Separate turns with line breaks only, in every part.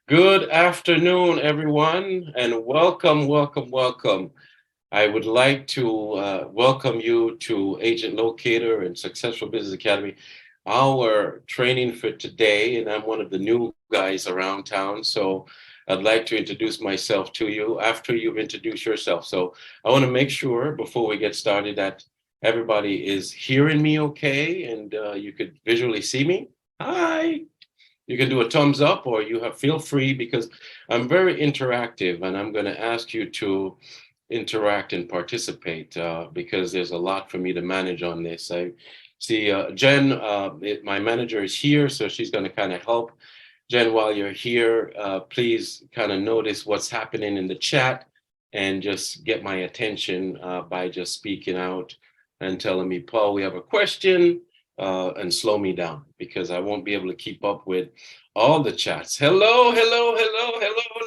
Good afternoon, everyone, and welcome. I would like to welcome you to Agent Locator and Successful Business Academy, our training for today. And I'm one of the new guys around town. So I'd like to introduce myself to you after you've introduced yourself. So I want to make sure before we get started that everybody is hearing me okay and you could visually see me. Hi. You can do a thumbs up or you have feel free because I'm very interactive and I'm going to ask you to interact and participate because there's a lot for me to manage on this. I see Jen, my manager is here, so she's going to kind of help. Jen, while you're here, please kind of notice what's happening in the chat and just get my attention by just speaking out and telling me, Paul, we have a question, and slow me down because I won't be able to keep up with all the chats. Hello.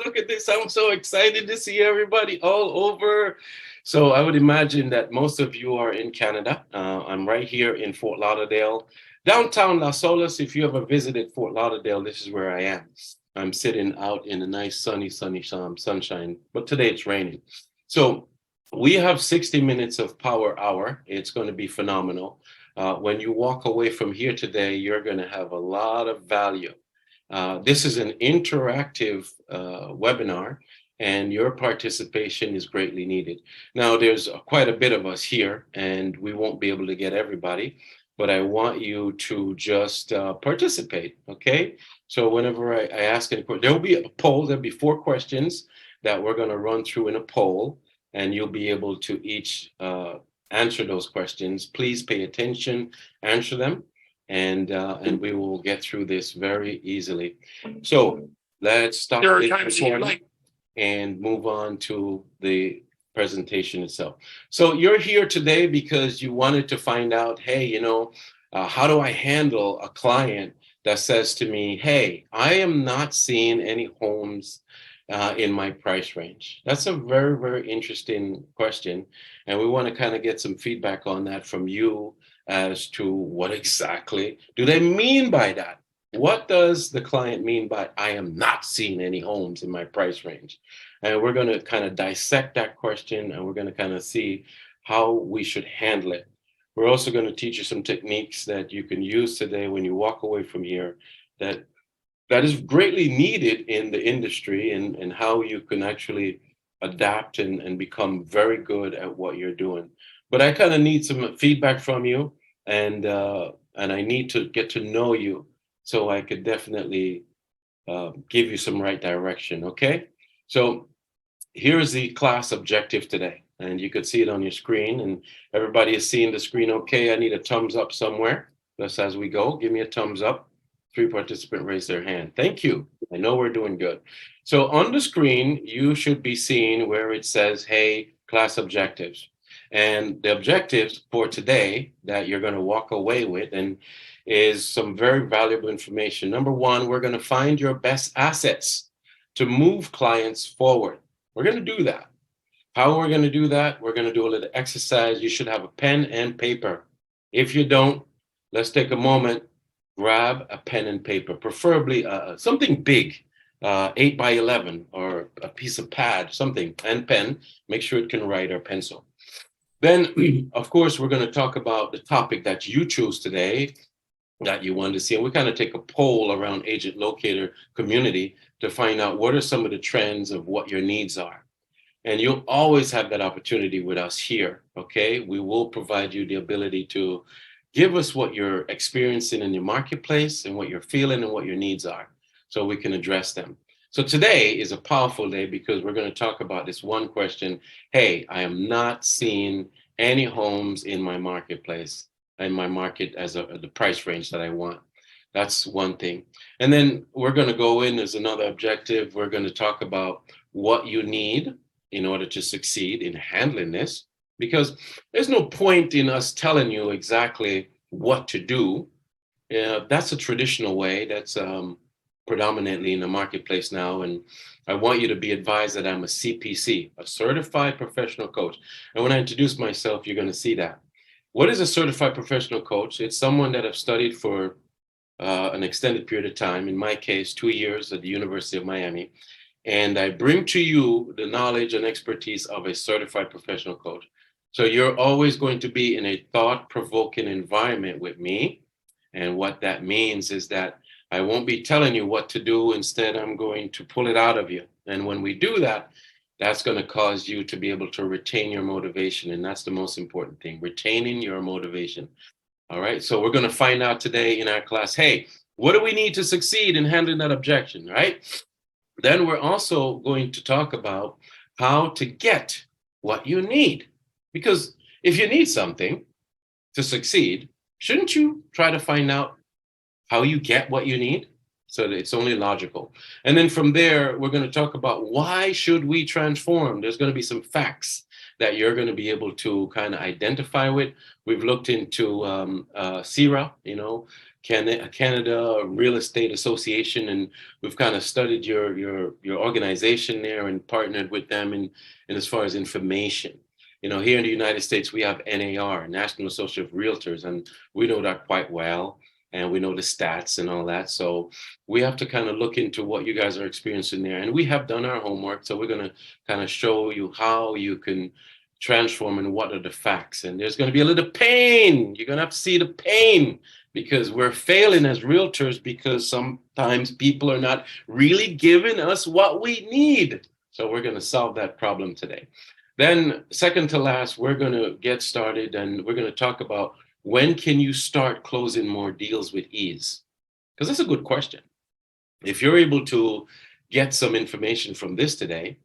Look at this. I'm so excited to see everybody all over. So I would imagine that most of you are in Canada. I'm right here in Fort Lauderdale, downtown Las Olas. If you ever visited Fort Lauderdale, this is where I am. I'm sitting out in a nice sunny sunshine, but today it's raining. So we have 60 minutes of power hour. It's going to be phenomenal. When you walk away from here today, you're going to have a lot of value. This is an interactive webinar, and your participation is greatly needed. Now, there's quite a bit of us here, and we won't be able to get everybody, but I want you to just participate, okay? So whenever I ask any question, there will be a poll. There'll be 4 questions that we're going to run through in a poll, and you'll be able to each answer those questions. Please pay attention, answer them, and we will get through this very easily. So let's stop this recording and move on to the presentation itself. So you're here today because you wanted to find out, hey, how do I handle a client that says to me, hey, I am not seeing any homes in my price range? That's a very, very interesting question. And we want to kind of get some feedback on that from you as to what exactly do they mean by that? What does the client mean by I am not seeing any homes in my price range? And we're going to kind of dissect that question and we're going to kind of see how we should handle it. We're also going to teach you some techniques that you can use today when you walk away from here that is greatly needed in the industry and how you can actually adapt and become very good at what you're doing. But I kind of need some feedback from you, and I need to get to know you so I could definitely give you some right direction. Okay, so here's the class objective today, and you could see it on your screen, and everybody is seeing the screen. Okay, I need a thumbs up somewhere. Just as we go, give me a thumbs up. 3 participants raise their hand. Thank you. I know we're doing good. So on the screen, you should be seeing where it says, hey, class objectives. And the objectives for today that you're going to walk away with and is some very valuable information. Number one, we're going to find your best assets to move clients forward. We're going to do that. How we're going to do that? We're going to do a little exercise. You should have a pen and paper. If you don't, let's take a moment, grab a pen and paper, preferably something big, 8 by 11, or a piece of pad, something, and pen. Make sure it can write, or pencil. Then, of course, we're going to talk about the topic that you choose today that you wanted to see. And we kind of take a poll around Agent Locator community to find out what are some of the trends of what your needs are. And you'll always have that opportunity with us here, okay? We will provide you the ability to give us what you're experiencing in your marketplace and what you're feeling and what your needs are so we can address them. So today is a powerful day because we're going to talk about this one question. Hey, I am not seeing any homes in my marketplace, in my market as the price range that I want. That's one thing. And then we're going to go in as another objective. We're going to talk about what you need in order to succeed in handling this, because there's no point in us telling you exactly what to do. That's a traditional way that's predominantly in the marketplace now. And I want you to be advised that I'm a CPC, a certified professional coach. And when I introduce myself, you're going to see that. What is a certified professional coach? It's someone that have studied for an extended period of time, in my case, 2 years at the University of Miami, and I bring to you the knowledge and expertise of a certified professional coach. So you're always going to be in a thought-provoking environment with me. And what that means is that I won't be telling you what to do. Instead, I'm going to pull it out of you. And when we do that, that's going to cause you to be able to retain your motivation. And that's the most important thing, retaining your motivation. All right. So we're going to find out today in our class, hey, what do we need to succeed in handling that objection? Right. Then we're also going to talk about how to get what you need. Because if you need something to succeed, shouldn't you try to find out how you get what you need? So that it's only logical. And then from there, we're going to talk about why should we transform? There's going to be some facts that you're going to be able to kind of identify with. We've looked into CIRA, Canada Real Estate Association, and we've kind of studied your organization there and partnered with them in as far as information. Here in the United States, we have NAR, National Association of Realtors, and we know that quite well. And we know the stats and all that. So we have to kind of look into what you guys are experiencing there. And we have done our homework. So we're going to kind of show you how you can transform and what are the facts. And there's going to be a little pain. You're going to have to see the pain because we're failing as realtors because sometimes people are not really giving us what we need. So we're going to solve that problem today. Then second to last, we're going to get started and we're going to talk about when can you start closing more deals with ease? Because that's a good question. If you're able to get some information from this today,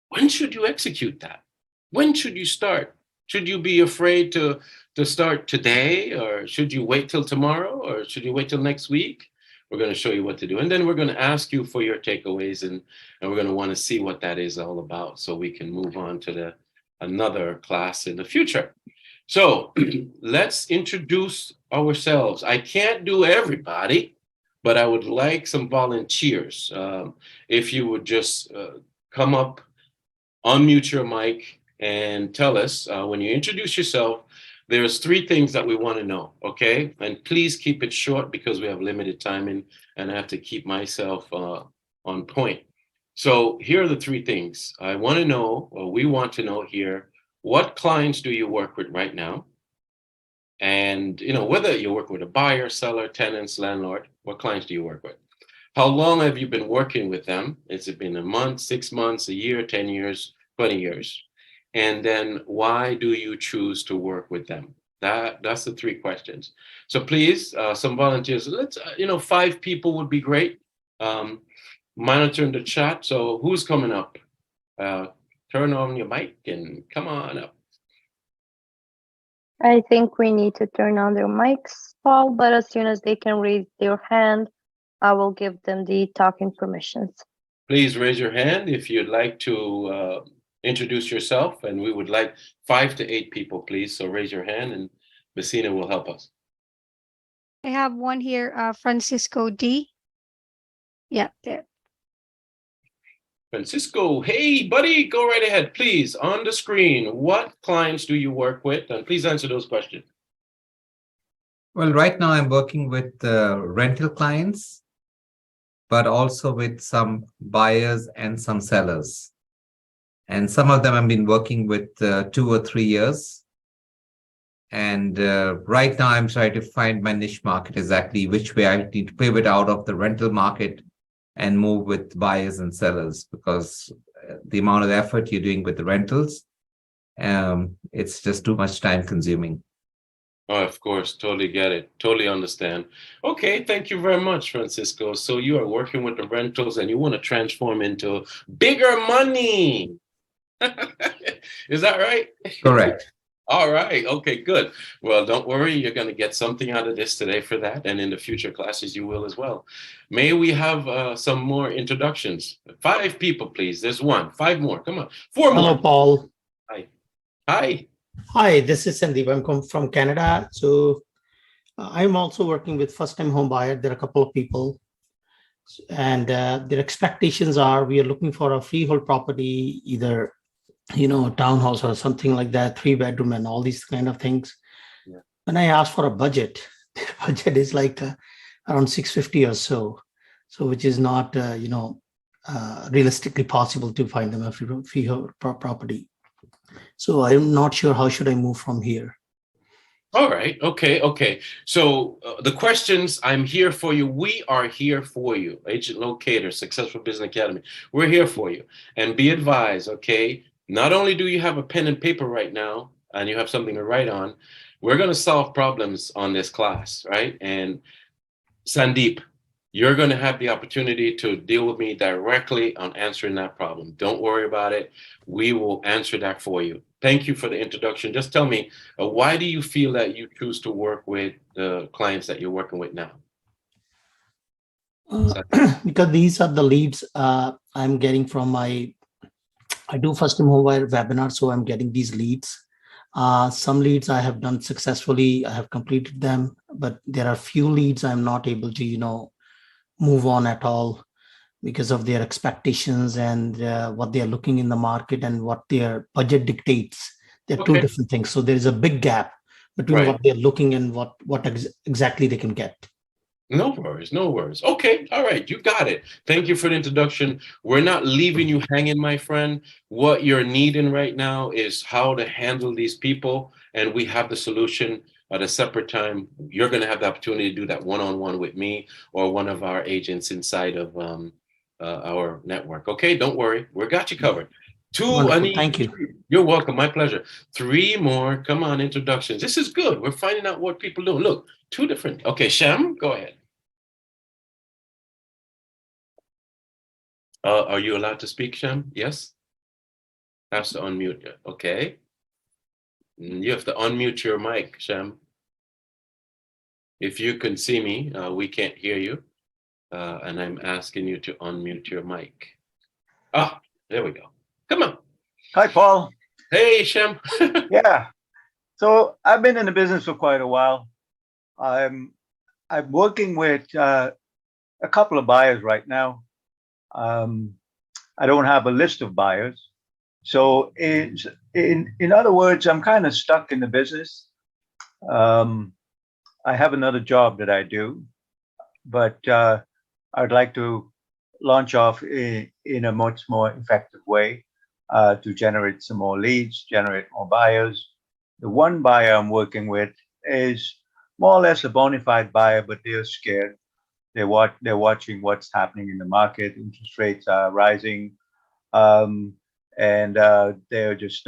when should you execute that? When should you start? Should you be afraid to start today, or should you wait till tomorrow, or should you wait till next week? We're going to show you what to do. And then we're going to ask you for your takeaways, and we're going to want to see what that is all about so we can move on to another class in the future. So let's introduce ourselves. I can't do everybody, but I would like some volunteers. If you would just come up, unmute your mic, and tell us when you introduce yourself, there's 3 things that we want to know, okay? And please keep it short because we have limited time and I have to keep myself on point. So here are the 3 things. I want to know, or we want to know here, what clients do you work with right now? And, whether you work with a buyer, seller, tenants, landlord, what clients do you work with? How long have you been working with them? Has it been a month, 6 months, a year, 10 years, 20 years? And then why do you choose to work with them? That's the 3 questions. So please, some volunteers, let's, 5 people would be great. Monitoring the chat. So who's coming up? Turn on your mic and come on up.
I think we need to turn on their mics, Paul, but as soon as they can raise their hand, I will give them the talking permissions.
Please raise your hand if you'd like to introduce yourself, and we would like 5 to 8 people, please. So raise your hand and Messina will help us.
I have one here, Francisco D. Yeah, there.
Francisco, hey, buddy, go right ahead, please. On the screen, what clients do you work with? And please answer those questions.
Well, right now I'm working with rental clients, but also with some buyers and some sellers. And some of them I've been working with 2 or 3 years. And right now I'm trying to find my niche market, exactly which way I need to pivot out of the rental market and move with buyers and sellers, because the amount of effort you're doing with the rentals, it's just too much time consuming.
Oh, of course, totally get it. Totally understand. Okay, thank you very much, Francisco. So you are working with the rentals and you want to transform into bigger money. Is that right?
Correct.
All right. Okay, good. Well, don't worry. You're going to get something out of this today for that. And in the future classes, you will as well. May we have some more introductions? 5 people, please. There's 1. 5 more. Come on. 4 more.
Hello, Paul.
Hi. Hi.
Hi, this is Sandeep. I'm from Canada. So I'm also working with first-time home buyer. There are a couple of people. And their expectations are we are looking for a freehold property, either a townhouse or something like that, 3-bedroom and all these kind of things.
Yeah.
When I ask for a budget, the budget is like around 650 or so. So which is not, realistically possible to find them a freehold property. So I'm not sure how should I move from here.
All right. Okay. So the questions, I'm here for you. We are here for you. Agent Locator, Successful Business Academy. We're here for you. And be advised, okay, not only do you have a pen and paper right now and you have something to write on, we're going to solve problems on this class, right? And Sandeep, you're going to have the opportunity to deal with me directly on answering that problem. Don't worry about it. We will answer that for you. Thank you for the introduction. Just tell me, why do you feel that you choose to work with the clients that you're working with now?
Because these are the leads I'm getting from I do first-time homebuyer webinar, so I'm getting these leads. Some leads I have done successfully. I have completed them, but there are few leads I'm not able to, move on at all because of their expectations and what they are looking in the market and what their budget dictates. They're two different things. So there is a big gap between what they're looking and what exactly they can get.
No worries. Okay, all right, you got it. Thank you for the introduction. We're not leaving you hanging, my friend. What you're needing right now is how to handle these people, and we have the solution at a separate time. You're going to have the opportunity to do that one-on-one with me or one of our agents inside of our network. Okay, don't worry. We got you covered.
Thank you.
You're welcome. My pleasure. 3 more. Come on, introductions. This is good. We're finding out what people do. Look, 2 different. Okay, Shem, go ahead. Are you allowed to speak, Shem? Yes? Has to unmute you. Okay. You have to unmute your mic, Shem. If you can see me, we can't hear you. And I'm asking you to unmute your mic. Ah, there we go. Come on.
Hi, Paul.
Hey, Shem.
Yeah. So I've been in the business for quite a while. I'm working with a couple of buyers right now. I don't have a list of buyers. So in other words, I'm kind of stuck in the business. I have another job that I do, but I'd like to launch off in a much more effective way to generate some more leads, generate more buyers. The one buyer I'm working with is more or less a bona fide buyer, but they're scared. They're watching what's happening in the market. Interest rates are rising, and they're just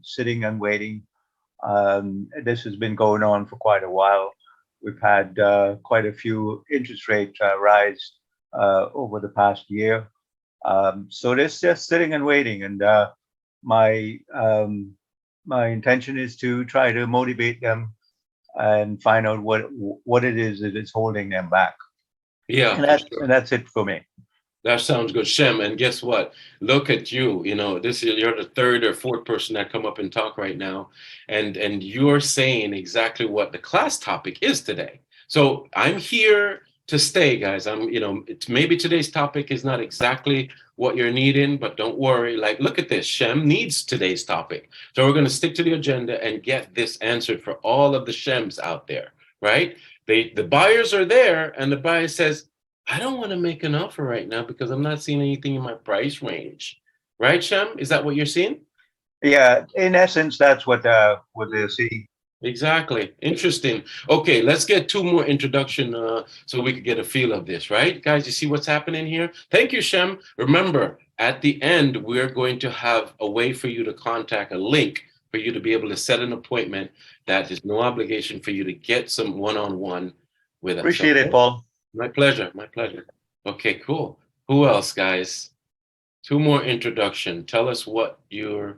sitting and waiting. This has been going on for quite a while. We've had quite a few interest rate rise over the past year. So they're just sitting and waiting. And my intention is to try to motivate them and find out what it is that is holding them back.
Yeah.
And that's it for me.
That sounds good, Shem. And guess what? Look at you. You're the 3rd or 4th person that come up and talk right now, and you're saying exactly what the class topic is today. So I'm here to stay, guys. Maybe today's topic is not exactly what you're needing, but don't worry. Like, look at this. Shem needs today's topic, so we're going to stick to the agenda and get this answered for all of the Shems out there, right? The buyers are there, and the buyer says, I don't want to make an offer right now because I'm not seeing anything in my price range. Right, Shem? Is that what you're seeing?
Yeah, in essence, that's what they're seeing.
Exactly. Interesting. Okay, let's get 2 more introduction so we can get a feel of this, right? Guys, you see what's happening here? Thank you, Shem. Remember, at the end, we're going to have a way for you to contact, a link for you to be able to set an appointment. That is no obligation for you to get some one-on-one with us.
Appreciate it, Paul.
My pleasure. Okay, cool. Who else, guys? 2 more introduction. Tell us what your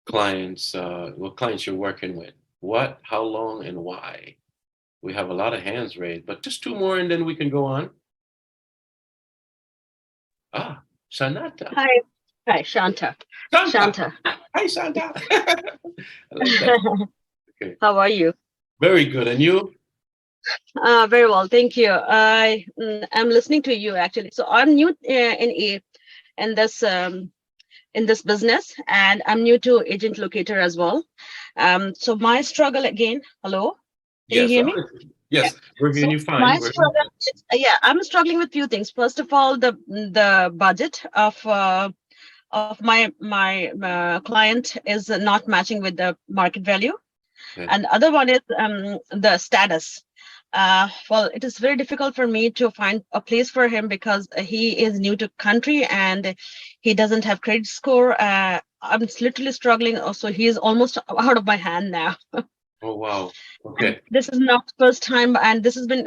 clients you're working with. What, how long, and why? We have a lot of hands raised, but just 2 more and then we can go on. Shanata.
Hi, Shanta.
Shanta. Hi, Shanta. I like that. Okay.
How are you?
Very good. And you?
Very well, thank you. I'm listening to you actually. So I'm new in this business, and I'm new to Agent Locator as well. So my struggle again. Hello, can you hear me?
Yes, we're
So
hearing you fine.
my
We're
struggle, yeah, I'm struggling with few things. First of all, the budget of my client is not matching with the market value,
Okay.
and the other one is the status. Well, it is very difficult for me to find a place for him because he is new to country and he doesn't have credit score. I'm literally struggling. Also, he is almost out of my hand now.
Oh, wow.
And
Okay.
this is not first time, and this has been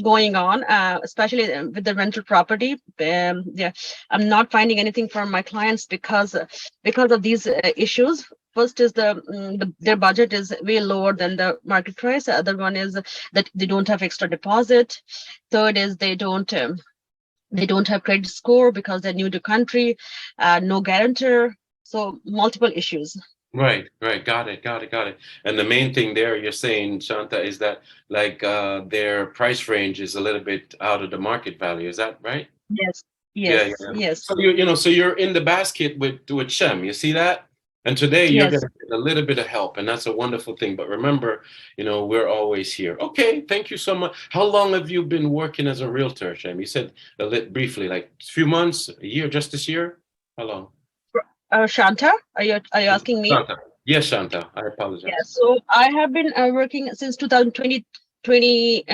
going on, especially with the rental property. Yeah, I'm not finding anything for my clients because of these issues. First is their budget is way lower than the market price. The other one is that they don't have extra deposit. Third is they don't have credit score because they're new to country. No guarantor. So multiple issues.
Right, right. Got it, got it, got it. And the main thing there you're saying, Shanta, is that like their price range is a little bit out of the market value. Is that right?
Yes.
Yeah,
Yes.
yeah.
Yes.
So so you're in the basket with Shem. You see that? And today you're
Yes.
gonna get a little bit of help, and that's a wonderful thing. But remember, we're always here. Okay, thank you so much. How long have you been working as a realtor, Shem? You said briefly, like a few months, a year, just this year? How long?
Shanta, are you asking me?
Shanta. Yes, Shanta. I apologize.
Yeah, so I have been working since 2020.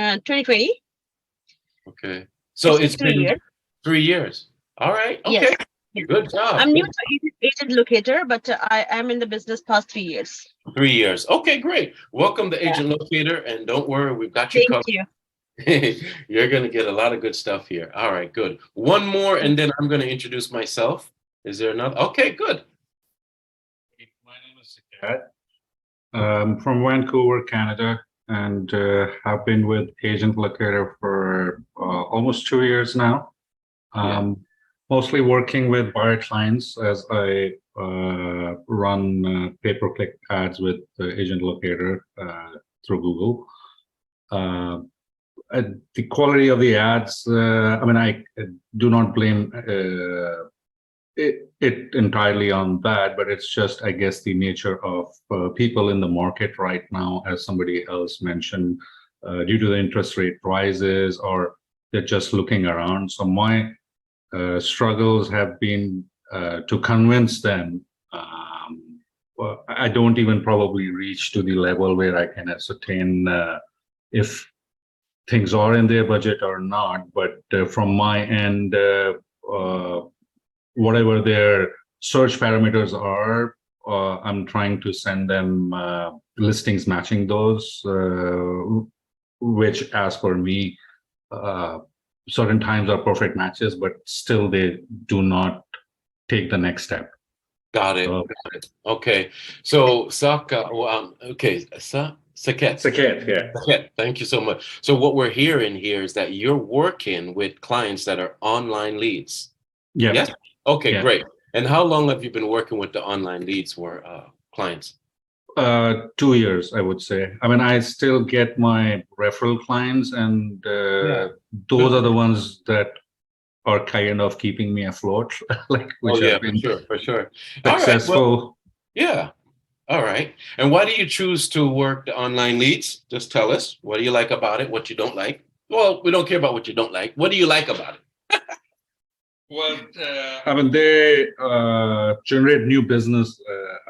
Okay. So
It's
it's
3
been
years.
3 years. All right.
Yes.
Okay.
Yes.
Good job.
I'm new
Good.
to agent locator, but I am in the business past 3 years.
3 years. Okay, great. Welcome to
Yeah.
Agent Locator, and don't worry, we've got you
Thank
covered.
you.
You're going to get a lot of good stuff here. All right, good. One more, and then I'm going to introduce myself. Is there another? Okay, good.
My name is Saket. I'm from Vancouver, Canada, and have been with Agent Locator for almost 2 years now. Mostly working with buyer clients as I run pay-per-click ads with Agent Locator through Google. The quality of the ads, I do not blame it entirely on that, but it's just, I guess, the nature of people in the market right now, as somebody else mentioned, due to the interest rate rises, or they're just looking around. So my struggles have been to convince them. Well, I don't even probably reach to the level where I can ascertain if things are in their budget or not. But from my end, whatever their search parameters are, I'm trying to send them listings matching those, which, as per me, certain times are perfect matches, but still they do not take the next step.
Got it.
So-
Got it. Okay. So, Saket.
Saket, yeah.
Saket, thank you so much. So what we're hearing here is that you're working with clients that are online leads.
Yeah.
Yes? Okay,
Yeah.
great. And how long have you been working with the online leads for clients?
2 years, I would say. I still get my referral clients, and those are the ones that are kind of keeping me afloat, which have been
for sure.
successful.
All right, well, yeah. All right. And why do you choose to work the online leads? Just tell us. What do you like about it? What you don't like? Well, we don't care about what you don't like. What do you like about it?
Well, they generate new business,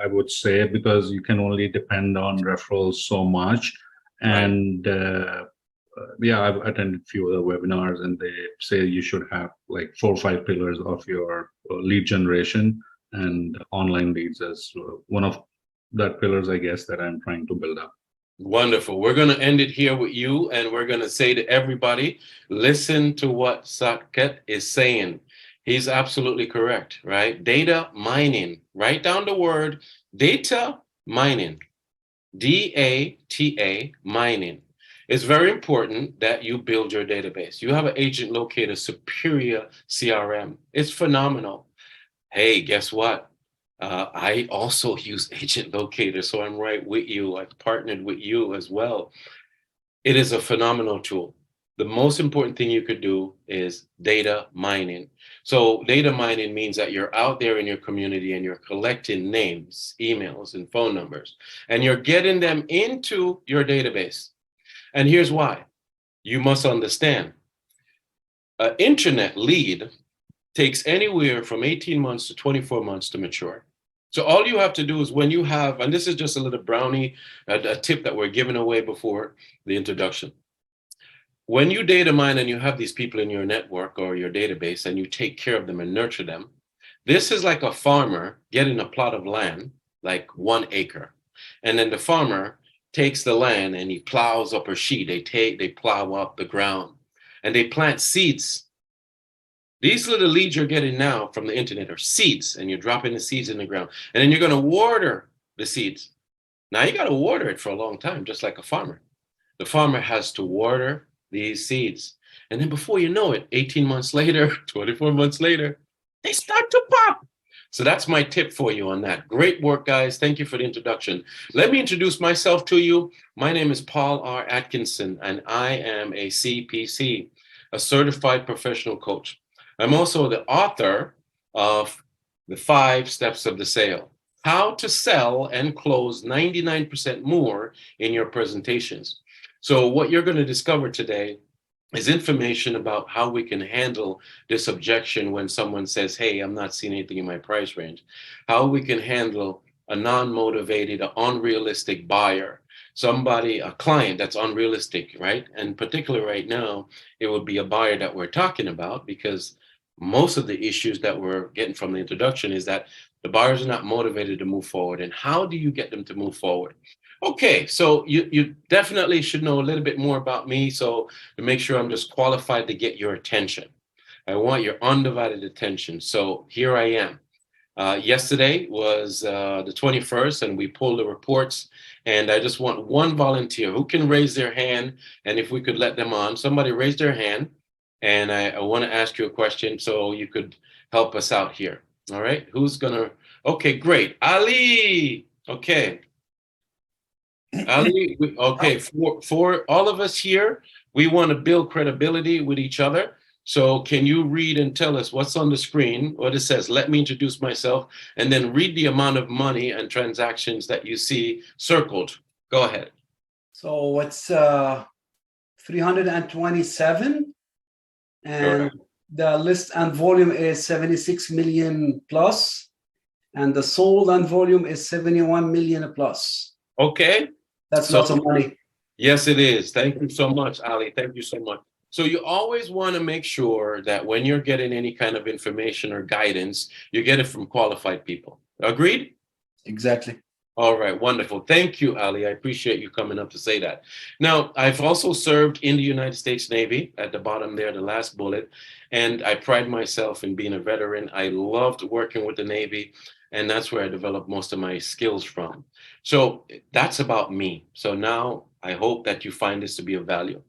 I would say, because you can only depend on referrals so much. And I've attended a few other webinars, and they say you should have like 4 or 5 pillars of your lead generation, and online leads as one of that pillars, I guess, that I'm trying to build up.
Wonderful. We're going to end it here with you, and we're going to say to everybody, listen to what Saket is saying. He's absolutely correct, right? Data mining. Write down the word data mining. DATA mining. It's very important that you build your database. You have an Agent Locator superior CRM. It's phenomenal. Hey, guess what? I also use Agent Locator, so I'm right with you. I've partnered with you as well. It is a phenomenal tool. The most important thing you could do is data mining. So data mining means that you're out there in your community and you're collecting names, emails, and phone numbers, and you're getting them into your database. And here's why. You must understand, an internet lead takes anywhere from 18 months to 24 months to mature. So all you have to do is when you have, and this is just a little brownie, a tip that we're giving away before the introduction. When you data mine and you have these people in your network or your database and you take care of them and nurture them, this is like a farmer getting a plot of land, like 1 acre. And then the farmer takes the land and he plows up, or she, they plow up the ground and they plant seeds. These little leads you're getting now from the internet are seeds, and you're dropping the seeds in the ground. And then you're going to water the seeds. Now you got to water it for a long time, just like a farmer. The farmer has to water these seeds. And then before you know it, 18 months later, 24 months later, they start to pop. So that's my tip for you on that. Great work, guys. Thank you for the introduction. Let me introduce myself to you. My name is Paul R. Atkinson, and I am a CPC, a certified professional coach. I'm also the author of The 5 Steps of the Sale, how to sell and close 99% more in your presentations. So what you're going to discover today is information about how we can handle this objection when someone says, hey, I'm not seeing anything in my price range, how we can handle a non-motivated, unrealistic buyer, somebody, a client that's unrealistic, right? And particularly right now, it would be a buyer that we're talking about, because most of the issues that we're getting from the introduction is that the buyers are not motivated to move forward. And how do you get them to move forward? Okay, so you definitely should know a little bit more about me, so to make sure I'm just qualified to get your attention. I want your undivided attention. So here I am. Yesterday was the 21st, and we pulled the reports, and I just want one volunteer who can raise their hand, and if we could let them on. Somebody raise their hand, and I want to ask you a question so you could help us out here. All right, who's gonna? Okay, great. Ali. Okay. Ali, okay, for all of us here, we want to build credibility with each other. So can you read and tell us what's on the screen, what it says? Let me introduce myself, and then read the amount of money and transactions that you see circled. Go ahead.
So it's 327, and the list and volume is 76 million plus, and the sold and volume is 71 million plus.
Okay.
That's lots of money.
Yes, it is. Thank you so much, Ali. Thank you so much. So you always want to make sure that when you're getting any kind of information or guidance, you get it from qualified people. Agreed?
Exactly.
All right, wonderful. Thank you, Ali. I appreciate you coming up to say that. Now, I've also served in the United States Navy, at the bottom there, the last bullet, and I pride myself in being a veteran. I loved working with the Navy, and that's where I developed most of my skills from. So that's about me. So now I hope that you find this to be of value.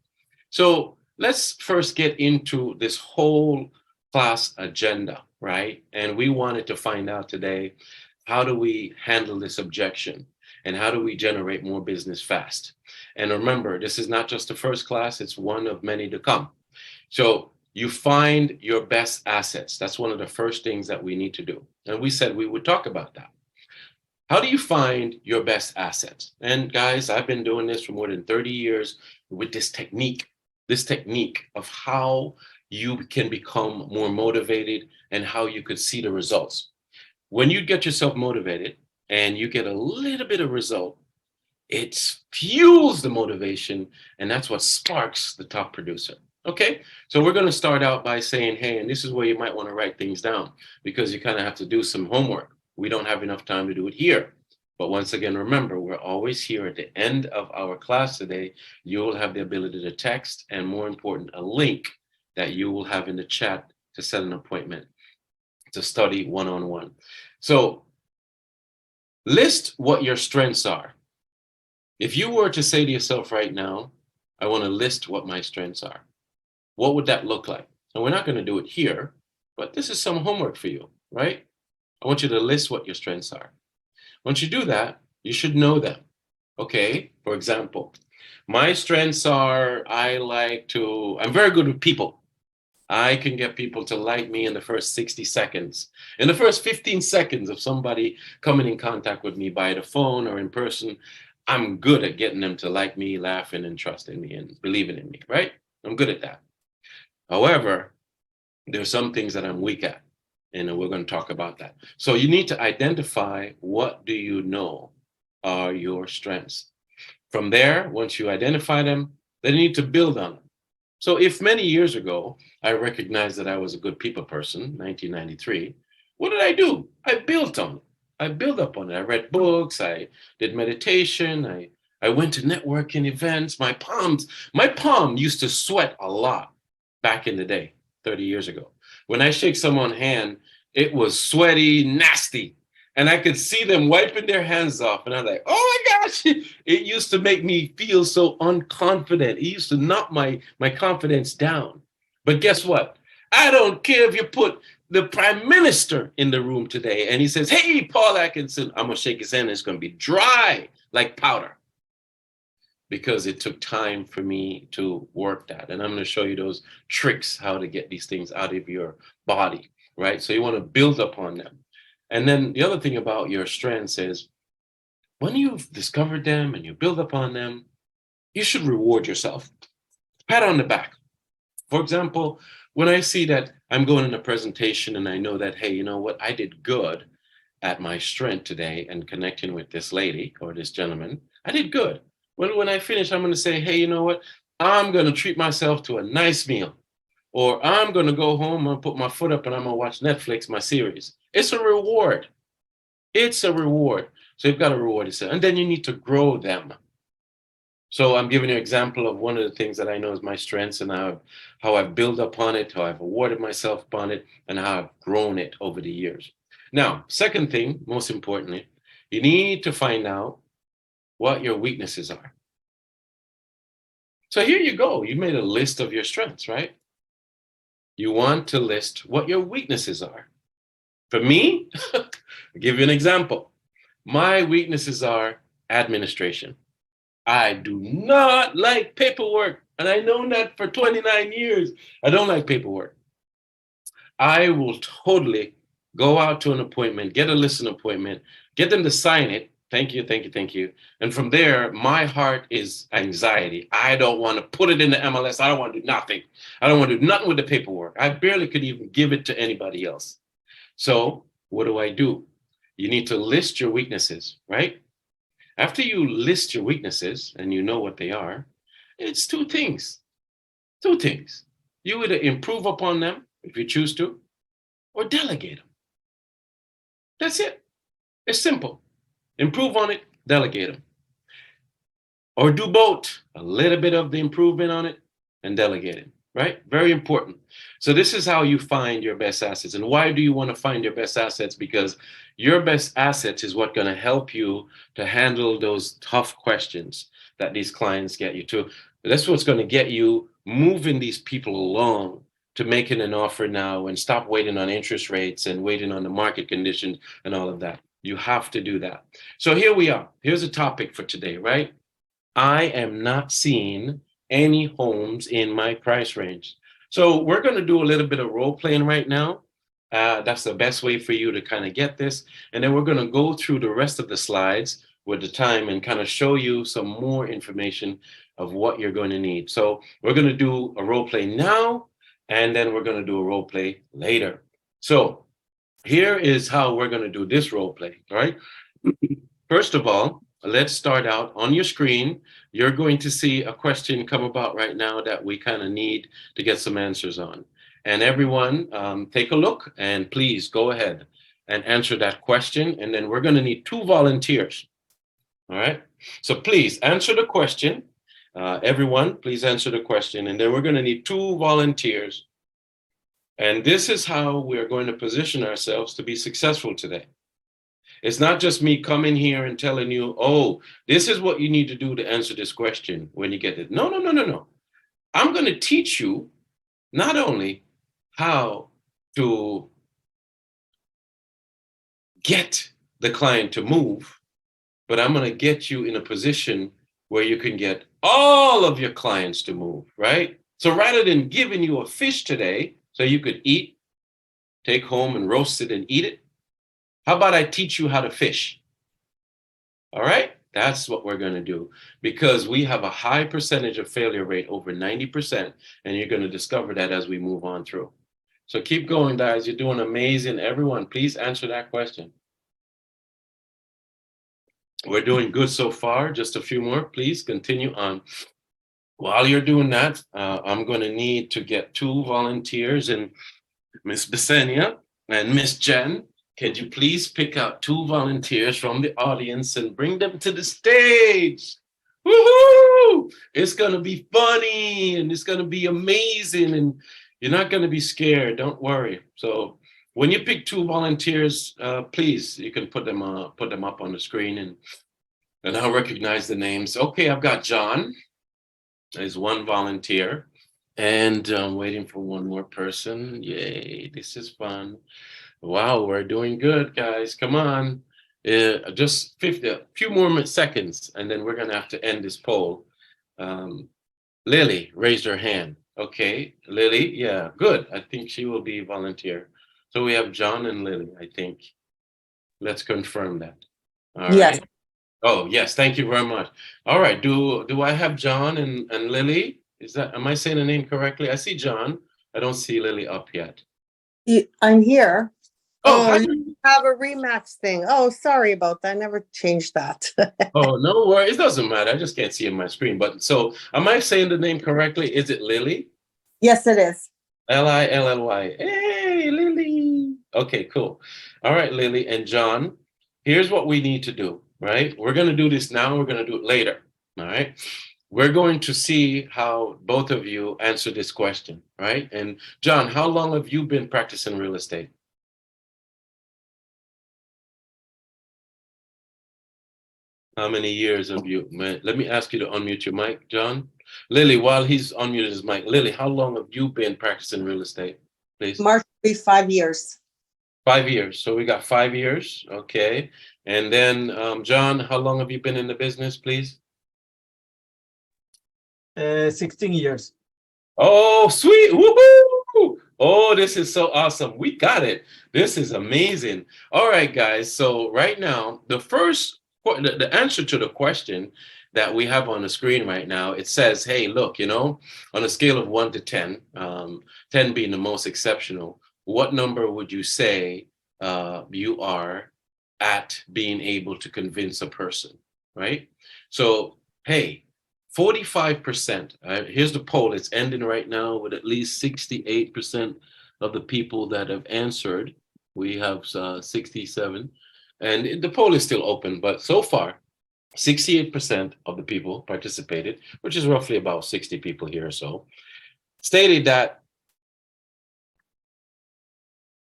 So let's first get into this whole class agenda, right? And we wanted to find out today, how do we handle this objection? And how do we generate more business fast? And remember, this is not just the first class, it's one of many to come. So you find your best assets. That's one of the first things that we need to do. And we said we would talk about that. How do you find your best assets? And guys, I've been doing this for more than 30 years with this technique of how you can become more motivated and how you could see the results. When you get yourself motivated and you get a little bit of result, it fuels the motivation, and that's what sparks the top producer. Okay, so we're going to start out by saying, hey, and this is where you might want to write things down, because you kind of have to do some homework. We don't have enough time to do it here. But once again, remember, we're always here at the end of our class today. You will have the ability to text, and more important, a link that you will have in the chat to set an appointment to study one-on-one. So list what your strengths are. If you were to say to yourself right now, I want to list what my strengths are, what would that look like? And we're not going to do it here, but this is some homework for you, right? I want you to list what your strengths are. Once you do that, you should know them. Okay, for example, my strengths are, I'm very good with people. I can get people to like me in the first 60 seconds. In the first 15 seconds of somebody coming in contact with me by the phone or in person, I'm good at getting them to like me, laughing and trusting me and believing in me, right? I'm good at that. However, there's some things that I'm weak at, and we're going to talk about that. So you need to identify what do you know are your strengths. From there, once you identify them, then you need to build on them. So if many years ago, I recognized that I was a good people person, 1993, what did I do? I built on it. I built up on it. I read books, I did meditation, I went to networking events. My palm used to sweat a lot back in the day, 30 years ago. When I shake someone's hand, it was sweaty, nasty. And I could see them wiping their hands off. And I was like, oh my gosh, it used to make me feel so unconfident. It used to knock my confidence down. But guess what? I don't care if you put the prime minister in the room today and he says, hey, Paul Atkinson, I'm going to shake his hand and it's going to be dry like powder. Because it took time for me to work that. And I'm going to show you those tricks, how to get these things out of your body, right? So you want to build upon them. And then the other thing about your strengths is when you've discovered them and you build upon them, you should reward yourself. Pat on the back. For example, when I see that I'm going in a presentation and I know that, hey, you know what, I did good at my strength today and connecting with this lady or this gentleman, I did good. Well, when I finish, I'm going to say, hey, you know what, I'm going to treat myself to a nice meal. Or I'm going to go home and put my foot up and I'm going to watch Netflix, my series. It's a reward. It's a reward. So you've got to reward yourself. And then you need to grow them. So I'm giving you an example of one of the things that I know is my strengths and how I've built upon it, how I've awarded myself upon it, and how I've grown it over the years. Now, second thing, most importantly, you need to find out what your weaknesses are. So here you go. You made a list of your strengths, right? You want to list what your weaknesses are. For me, I'll give you an example. My weaknesses are administration. I do not like paperwork. And I know that for 29 years. I don't like paperwork. I will totally go out to an appointment, get a listing appointment, get them to sign it. Thank you, thank you, thank you. And from there, my heart is anxiety. I don't want to put it in the MLS. I don't want to do nothing. I don't want to do nothing with the paperwork. I barely could even give it to anybody else. So what do? You need to list your weaknesses, right? After you list your weaknesses and you know what they are, it's two things. Two things. You either improve upon them if you choose to, or delegate them. That's it. It's simple. Improve on it, delegate them. Or do both, a little bit of the improvement on it and delegate it, right? Very important. So this is how you find your best assets. And why do you want to find your best assets? Because your best assets is what's going to help you to handle those tough questions that these clients get you to. That's what's going to get you moving these people along to making an offer now and stop waiting on interest rates and waiting on the market conditions and all of that. You have to do that. So here we are. Here's a topic for today, right? I am not seeing any homes in my price range. So we're going to do a little bit of role playing right now. That's the best way for you to kind of get this. And then we're going to go through the rest of the slides with the time and kind of show you some more information of what you're going to need. So we're going to do a role play now, and then we're going to do a role play later. So here is how we're going to do this role play, all right? First of all, let's start out on your screen. You're going to see a question come about right now that we kind of need to get some answers on. And everyone, take a look and please go ahead and answer that question. And then we're going to need 2 volunteers. All right. So please answer the question. Everyone, please answer the question. And then we're going to need 2 volunteers. And this is how we're going to position ourselves to be successful today. It's not just me coming here and telling you, oh, this is what you need to do to answer this question when you get it. No, no, no, no, no. I'm going to teach you not only how to get the client to move, but I'm going to get you in a position where you can get all of your clients to move, right? So rather than giving you a fish today so you could eat, take home and roast it and eat it, how about I teach you how to fish? All right? That's what we're going to do, because we have a high percentage of failure rate, over 90%, and you're going to discover that as we move on through. So keep going, guys. You're doing amazing. Everyone, please answer that question. We're doing good so far. Just a few more. Please continue on. While you're doing that, I'm going to need to get 2 volunteers, and Miss Besenia and Miss Jen. Could you please pick out 2 volunteers from the audience and bring them to the stage? Woohoo! It's going to be funny and it's going to be amazing, and you're not going to be scared. Don't worry. So when you pick 2 volunteers, please, you can put them up on the screen, and I'll recognize the names. Okay, I've got John as 1 volunteer, and I'm waiting for 1 more person. Yay, this is fun. Wow, we're doing good, guys. Come on. Just a few more seconds, and then we're going to have to end this poll. Lily raised her hand. Okay, Lily, yeah, good. I think she will be volunteer. So we have John and Lily, I think. Let's confirm that. All
Yes.
right. Oh, yes, thank you very much. All right, do I have John and Lily? Am I saying the name correctly? I see John. I don't see Lily up yet.
I'm here.
Oh, hi.
You have a rematch thing. Oh, sorry about that. I never changed that.
Oh, no worries. It doesn't matter. I just can't see on my screen. But so, am I saying the name correctly? Is it Lily?
Yes, it is.
Lilly. Hey, Lily. Okay, cool. All right, Lily and John, here's what we need to do, right? We're going to do this now. We're going to do it later. All right. We're going to see how both of you answer this question, right? And John, how long have you been practicing real estate? How many years have you? Let me ask you to unmute your mic, John. Lily, while he's unmuted his mic, Lily, how long have you been practicing real estate, please?
March will be 5 years.
5 years. So we got 5 years. Okay. And then, John, how long have you been in the business, please?
16 years.
Oh, sweet. Woohoo! Oh, this is so awesome. We got it. This is amazing. All right, guys. So right now, the answer to the question that we have on the screen right now, it says, hey, look, on a scale of 1 to 10, 10 being the most exceptional, what number would you say you are at being able to convince a person, right? So, hey, 45%, here's the poll. It's ending right now with at least 68% of the people that have answered. We have 67. And the poll is still open, but so far, 68% of the people participated, which is roughly about 60 people here or so, stated that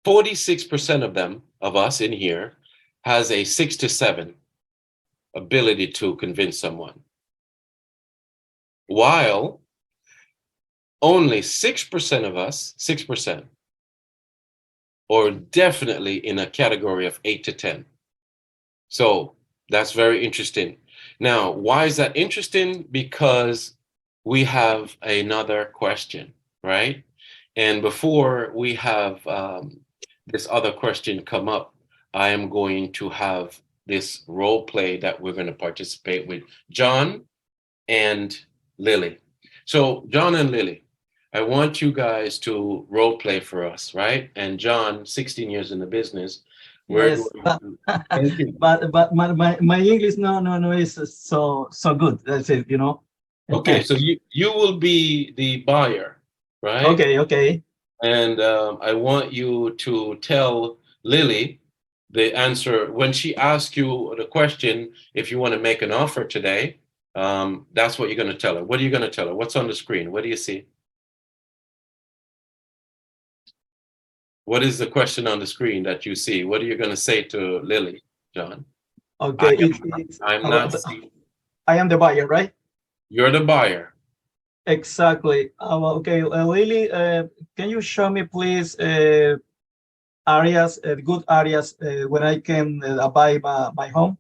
46% of us in here, has a 6 to 7 ability to convince someone, while only 6% of us, 6%, or definitely in a category of 8 to 10. So that's very interesting. Now, why is that interesting? Because we have another question, right? And before we have this other question come up, I am going to have this role play that we're going to participate with John and Lily. So John and Lily, I want you guys to role play for us, right? And John, 16 years in the business.
Yes, but my English no is so good. That's it,
Okay, so you will be the buyer, right?
Okay.
And I want you to tell Lily the answer when she asks you the question. If you want to make an offer today, that's what you're going to tell her. What are you going to tell her? What's on the screen? What do you see? What is the question on the screen that you see? What are you going to say to Lily, John?
Okay, I am the buyer, right?
You're the buyer.
Exactly. Okay, Lily, can you show me, please, areas, good areas where I can buy my home?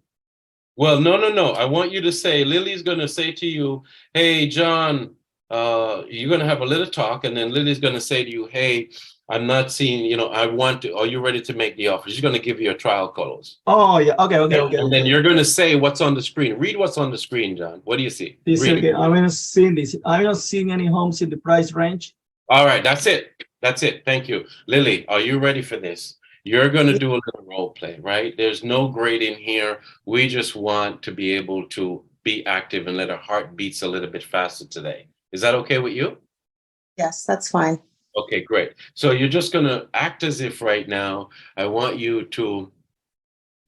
Well, no. I want you to say, Lily's going to say to you, hey, John, you're going to have a little talk, and then Lily's going to say to you, hey, I'm not seeing, I want to, are you ready to make the offer? She's going to give you a trial colors.
Oh, yeah. Okay.
And then you're going to say what's on the screen. Read what's on the screen, John. What do you see? Read.
Okay. I'm not seeing this. I'm not seeing any homes in the price range.
All right, that's it. That's it. Thank you. Lily, are you ready for this? You're going to do a little role play, right? There's no grading here. We just want to be able to be active and let our heart beats a little bit faster today. Is that okay with you?
Yes, that's fine.
Okay, great. So you're just going to act as if right now, I want you to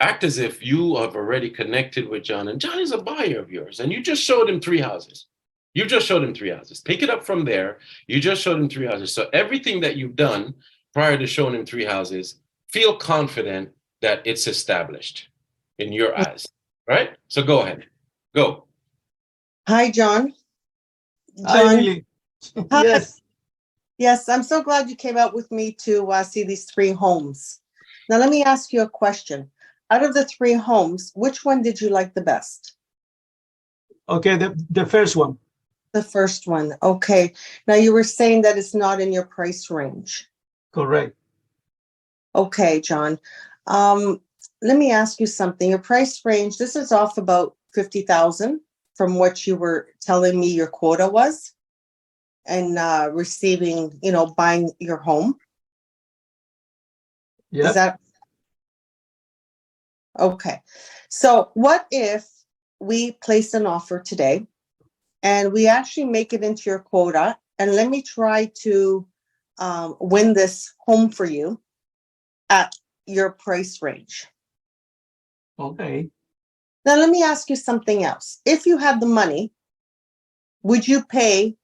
act as if you have already connected with John, and John is a buyer of yours, and you just showed him 3 houses. You just showed him 3 houses. Pick it up from there. You just showed him 3 houses. So everything that you've done prior to showing him 3 houses, feel confident that it's established in your eyes, right? So go ahead. Go.
Hi, John.
Hi. Yes.
Yes, I'm so glad you came out with me to see these 3 homes. Now, let me ask you a question. Out of the 3 homes, which one did you like the best?
Okay, the first one.
The first one. Okay. Now, you were saying that it's not in your price range.
Correct.
Okay, John. Let me ask you something. Your price range, this is off about 50,000 from what you were telling me your quota was, and receiving, buying your home.
Yeah.
Is that okay? So what if we place an offer today and we actually make it into your quota, and let me try to win this home for you at your price range.
Okay.
Now, let me ask you something else. If you had the money, would you pay,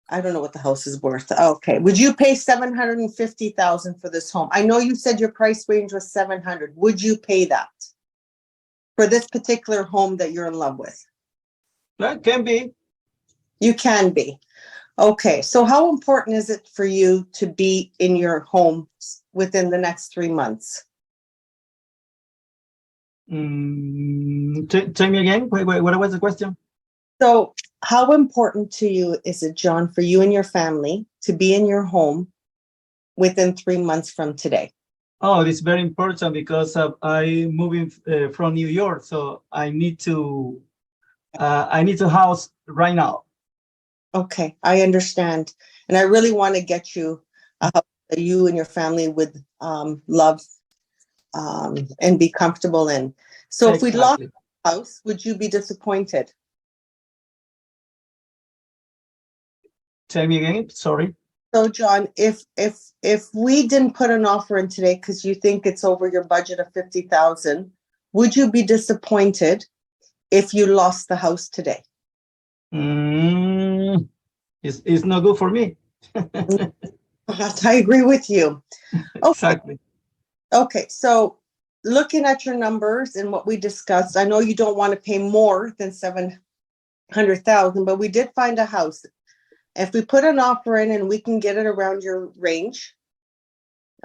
I don't know what the house is worth. Okay. Would you pay 750,000 for this home? I know you said your price range was 700. Would you pay that for this particular home that you're in love with?
That can be.
You can be. Okay. So how important is it for you to be in your home within the next 3 months?
Tell me again. Wait, what was the question?
So how important to you is it, John, for you and your family to be in your home within 3 months from today?
Oh, it's very important because I'm moving from New York, so I need to house right now.
Okay, I understand. And I really want to get you a house that you and your family would love and be comfortable in. So if we lost the house, would you be disappointed?
Tell me again, sorry.
So John, if we didn't put an offer in today because you think it's over your budget of 50,000, would you be disappointed if you lost the house today?
It's not good for me.
I agree with you. Okay.
Exactly.
Okay, so looking at your numbers and what we discussed, I know you don't want to pay more than 700,000, but we did find a house. If we put an offer in and we can get it around your range,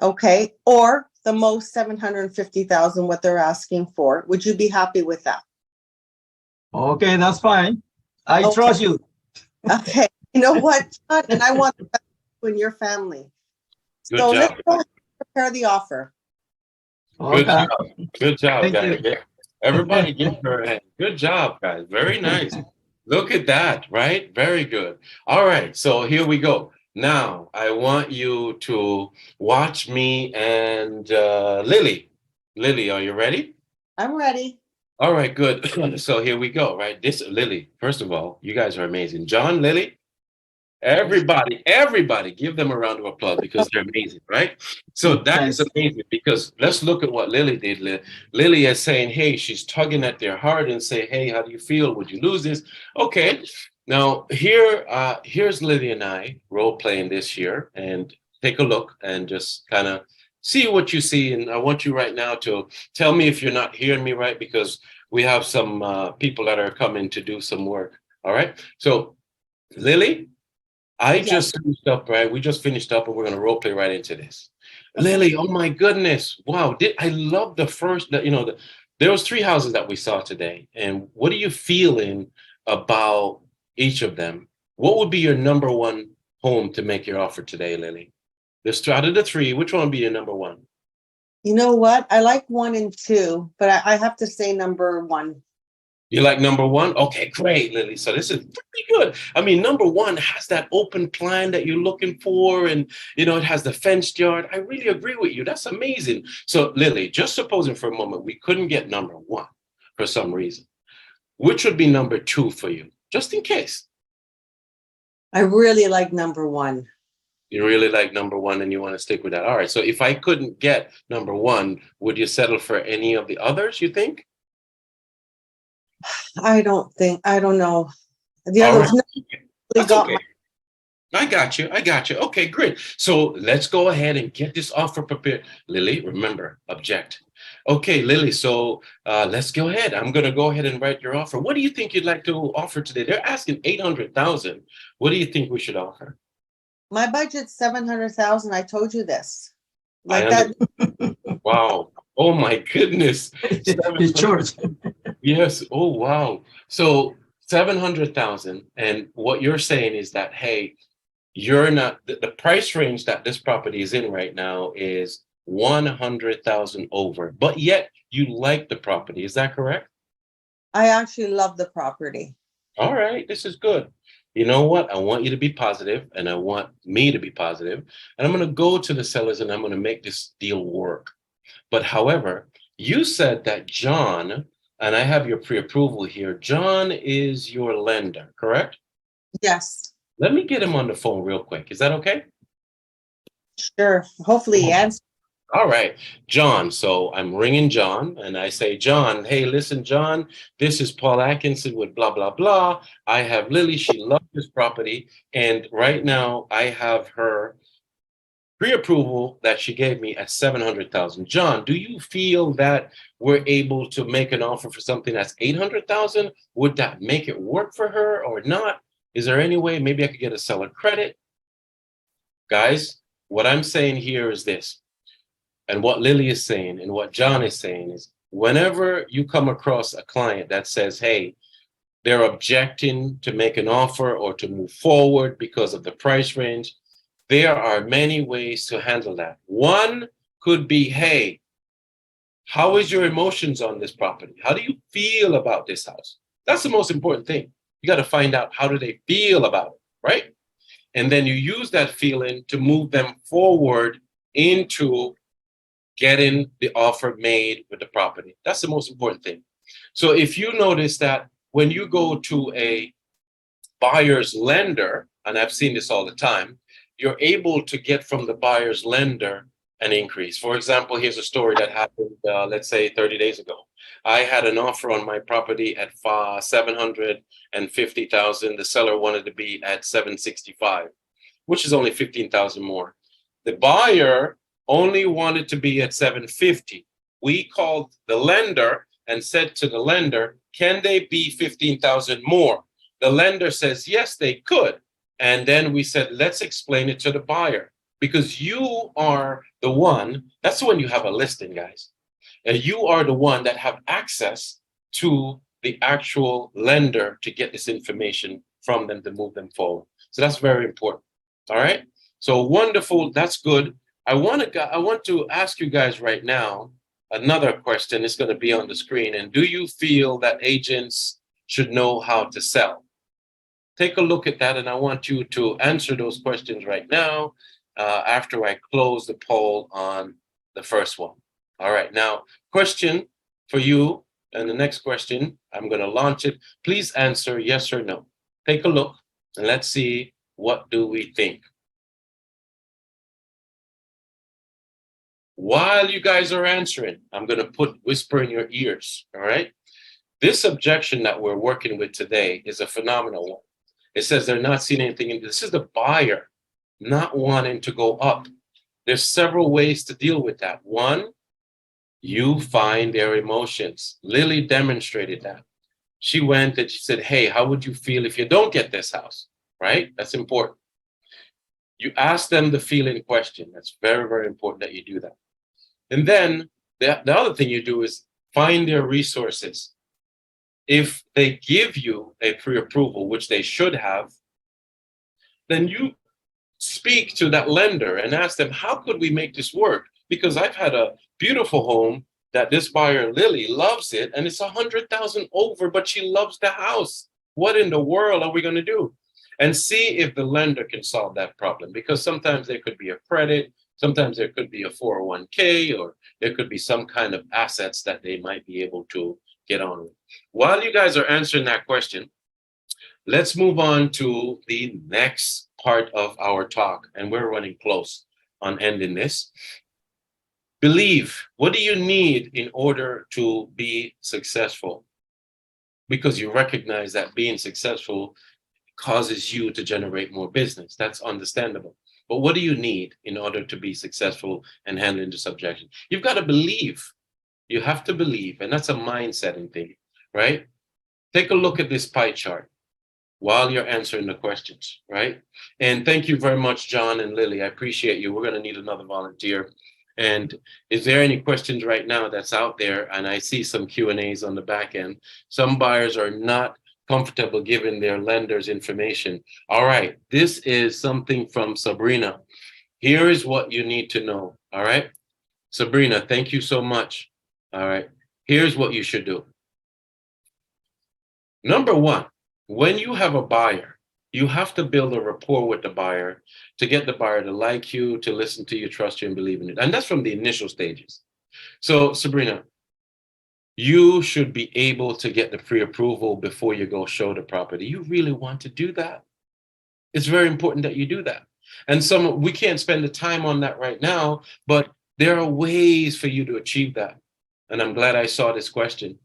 okay, or the most 750,000, what they're asking for, would you be happy with that?
Okay, that's fine. I
Okay.
trust you.
Okay, you know what, John? And I want the best for you and your family.
Good
So
job.
let's go ahead and prepare the offer.
Good
Okay.
job. Good job,
Thank
guys.
you.
Everybody give her a hand. Good job, guys. Very nice. Look at that, right? Very good. All right, so here we go. Now, I want you to watch me and Lily. Lily, are you ready?
I'm ready.
All right, good. So here we go, right? This Lily, first of all, you guys are amazing. John, Lily, everybody give them a round of applause because they're amazing, right? So that is
Thanks.
amazing because let's look at what Lily did. Lily is saying, hey, she's tugging at their heart and say, hey, how do you feel? Would you lose this? Okay. Now here's Lily and I role playing this here, and take a look and just kind of see what you see. And I want you right now to tell me if you're not hearing me right, because we have some people that are coming to do some work. All right. So Lily, I just finished up, right? We just finished up and we're going to role play right into this. Lily, oh my goodness. Wow. I love the first, there was 3 houses that we saw today. And what are you feeling about each of them? What would be your number one home to make your offer today, Lily? There's two out of the three. Which one would be your number one?
You know what? I like 1 and 2, but I have to say number 1.
You like number one? Okay, great, Lily. So this is pretty good. I mean, number one has that open plan that you're looking for, and it has the fenced yard. I really agree with you. That's amazing. So, Lily, just supposing for a moment we couldn't get number one for some reason, which would be number two for you, just in case?
I really like number 1.
You really like number one and you want to stick with that. All right. So if I couldn't get number one, would you settle for any of the others, you think?
I don't know. The
All
others
right.
really
That's
got
okay. I got you. Okay, great. So let's go ahead and get this offer prepared. Lily, remember, object. Okay, Lily, so let's go ahead. I'm going to go ahead and write your offer. What do you think you'd like to offer today? They're asking 800,000. What do you think we should offer?
my budget's 700,000. I told you this.
I
Like that.
Wow. Oh my goodness.
It's George.
Yes. Oh, wow. So 700,000. And what you're saying is that, hey, you're not, the price range that this property is in right now is 100,000 over, but yet you like the property. Is that correct?
I actually love the property.
All right. This is good. You know what? I want you to be positive, and I want me to be positive, and I'm going to go to the sellers and I'm going to make this deal work. But however, you said that John, and I have your pre-approval here, John is your lender, correct?
Yes,
Let me get him on the phone real quick. Is that okay?
sure. Hopefully he answers.
All right, John. So I'm ringing John and I say, John, hey, listen, John, this is Paul Atkinson with blah, blah, blah. I have Lily. She loves this property. And right now I have her pre-approval that she gave me at 700,000. John, do you feel that we're able to make an offer for something that's 800,000? Would that make it work for her or not? Is there any way maybe I could get a seller credit? Guys, what I'm saying here is this, and what Lily is saying and what John is saying is, whenever you come across a client that says, hey, they're objecting to make an offer or to move forward because of the price range, there are many ways to handle that. One could be, hey, how is your emotions on this property? How do you feel about this house? That's the most important thing. You got to find out, how do they feel about it, right? And then you use that feeling to move them forward into getting the offer made with the property. That's the most important thing. So if you notice that when you go to a buyer's lender, and I've seen this all the time, you're able to get from the buyer's lender an increase. For example, here's a story that happened, let's say 30 days ago. I had an offer on my property at 750,000. The seller wanted to be at 765, which is only 15,000 more. The buyer only wanted to be at 750. We called the lender and said to the lender, can they be 15,000 more? The lender says, yes, they could. And then we said, let's explain it to the buyer, because you are the one, that's when you have a listing, guys. And you are the one that have access to the actual lender to get this information from them to move them forward. So that's very important. All right. So wonderful. That's good. I want to ask you guys right now another question. It's going to be on the screen. And do you feel that agents should know how to sell? Take a look at that, and I want you to answer those questions right now after I close the poll on the first one. All right, now, question for you, and the next question, I'm going to launch it. Please answer yes or no. Take a look, and let's see, what do we think? While you guys are answering, I'm going to whisper in your ears, all right? This objection that we're working with today is a phenomenal one. It says they're not seeing anything. And this is the buyer not wanting to go up. There's several ways to deal with that. One, you find their emotions. Lily demonstrated that. She went and she said, hey, how would you feel if you don't get this house? Right? That's important. You ask them the feeling question. That's very, very important that you do that. And then the other thing you do is find their resources. If they give you a pre-approval, which they should have, then you speak to that lender and ask them, how could we make this work? Because I've had a beautiful home that this buyer, Lily, loves it, and it's 100,000 over, but she loves the house. What in the world are we going to do? And see if the lender can solve that problem, because sometimes there could be a credit, sometimes there could be a 401k, or there could be some kind of assets that they might be able to get on with. While you guys are answering that question, let's move on to the next part of our talk, and we're running close on ending this. Believe. What do you need in order to be successful? Because you recognize that being successful causes you to generate more business. That's understandable. But what do you need in order to be successful and handling the subjection? You've got to believe. You have to believe, and that's a mindsetting thing, right? Take a look at this pie chart while you're answering the questions, right? And thank you very much, John and Lily. I appreciate you. We're going to need another volunteer. And is there any questions right now that's out there? And I see some Q&As on the back end. Some buyers are not comfortable giving their lenders information. All right, this is something from Sabrina. Here is what you need to know, all right? Sabrina, thank you so much. All right, here's what you should do. Number one, when you have a buyer, you have to build a rapport with the buyer to get the buyer to like you, to listen to you, trust you, and believe in it. And that's from the initial stages. So, Sabrina, you should be able to get the pre-approval before you go show the property. You really want to do that. It's very important that you do that. And we can't spend the time on that right now, but there are ways for you to achieve that. And I'm glad I saw this question.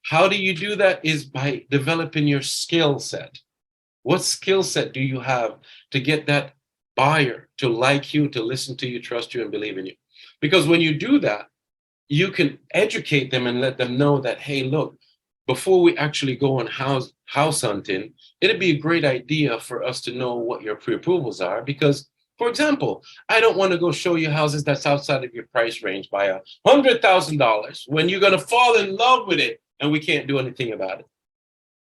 How do you do that? Is by developing your skill set. What skill set do you have to get that buyer to like you, to listen to you, trust you, and believe in you? Because when you do that, you can educate them and let them know that, hey, look, before we actually go on house hunting, it'd be a great idea for us to know what your pre-approvals are. Because, for example, I don't want to go show you houses that's outside of your price range by $100,000 when you're going to fall in love with it and we can't do anything about it.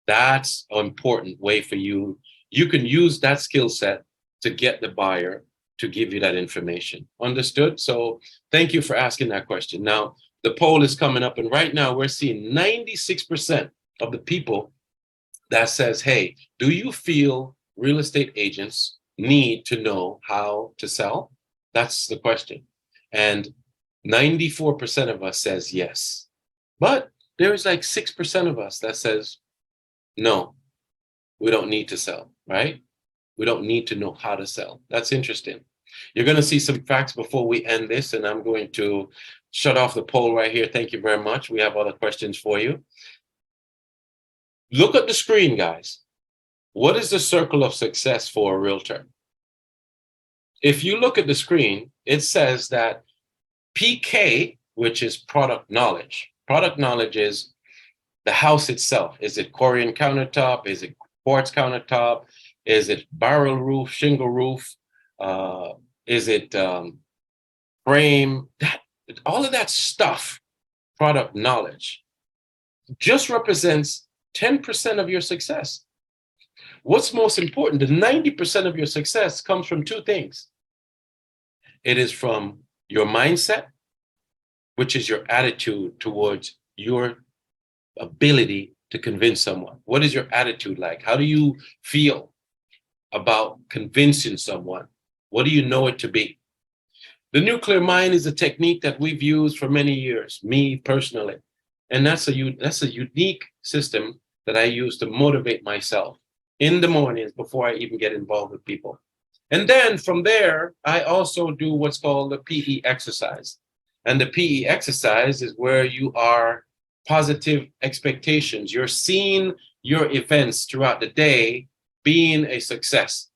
That's an important way for you. You can use that skill set to get the buyer to give you that information. Understood? So thank you for asking that question. Now, the poll is coming up, and right now we're seeing 96% of the people that says, hey, do you feel real estate agents need to know how to sell? That's the question. And 94% of us says yes. But there's like 6% of us that says, no, we don't need to sell, right? We don't need to know how to sell. That's interesting. You're going to see some facts before we end this, and I'm going to shut off the poll right here. Thank you very much. We have other questions for you. Look at the screen, guys. What is the circle of success for a realtor? If you look at the screen, it says that PK, which is product knowledge. Product knowledge is the house itself. Is it Corian countertop? Is it quartz countertop? Is it barrel roof, shingle roof? Is it frame? All of that stuff, product knowledge, just represents 10% of your success. What's most important, the 90% of your success comes from two things. It is from your mindset, which is your attitude towards your ability to convince someone. What is your attitude like? How do you feel about convincing someone? What do you know it to be? The nuclear mind is a technique that we've used for many years, me personally. And that's a unique system that I use to motivate myself in the mornings before I even get involved with people. And then from there, I also do what's called the PE exercise. And the PE exercise is where you are positive expectations. You're seeing your events throughout the day being a success.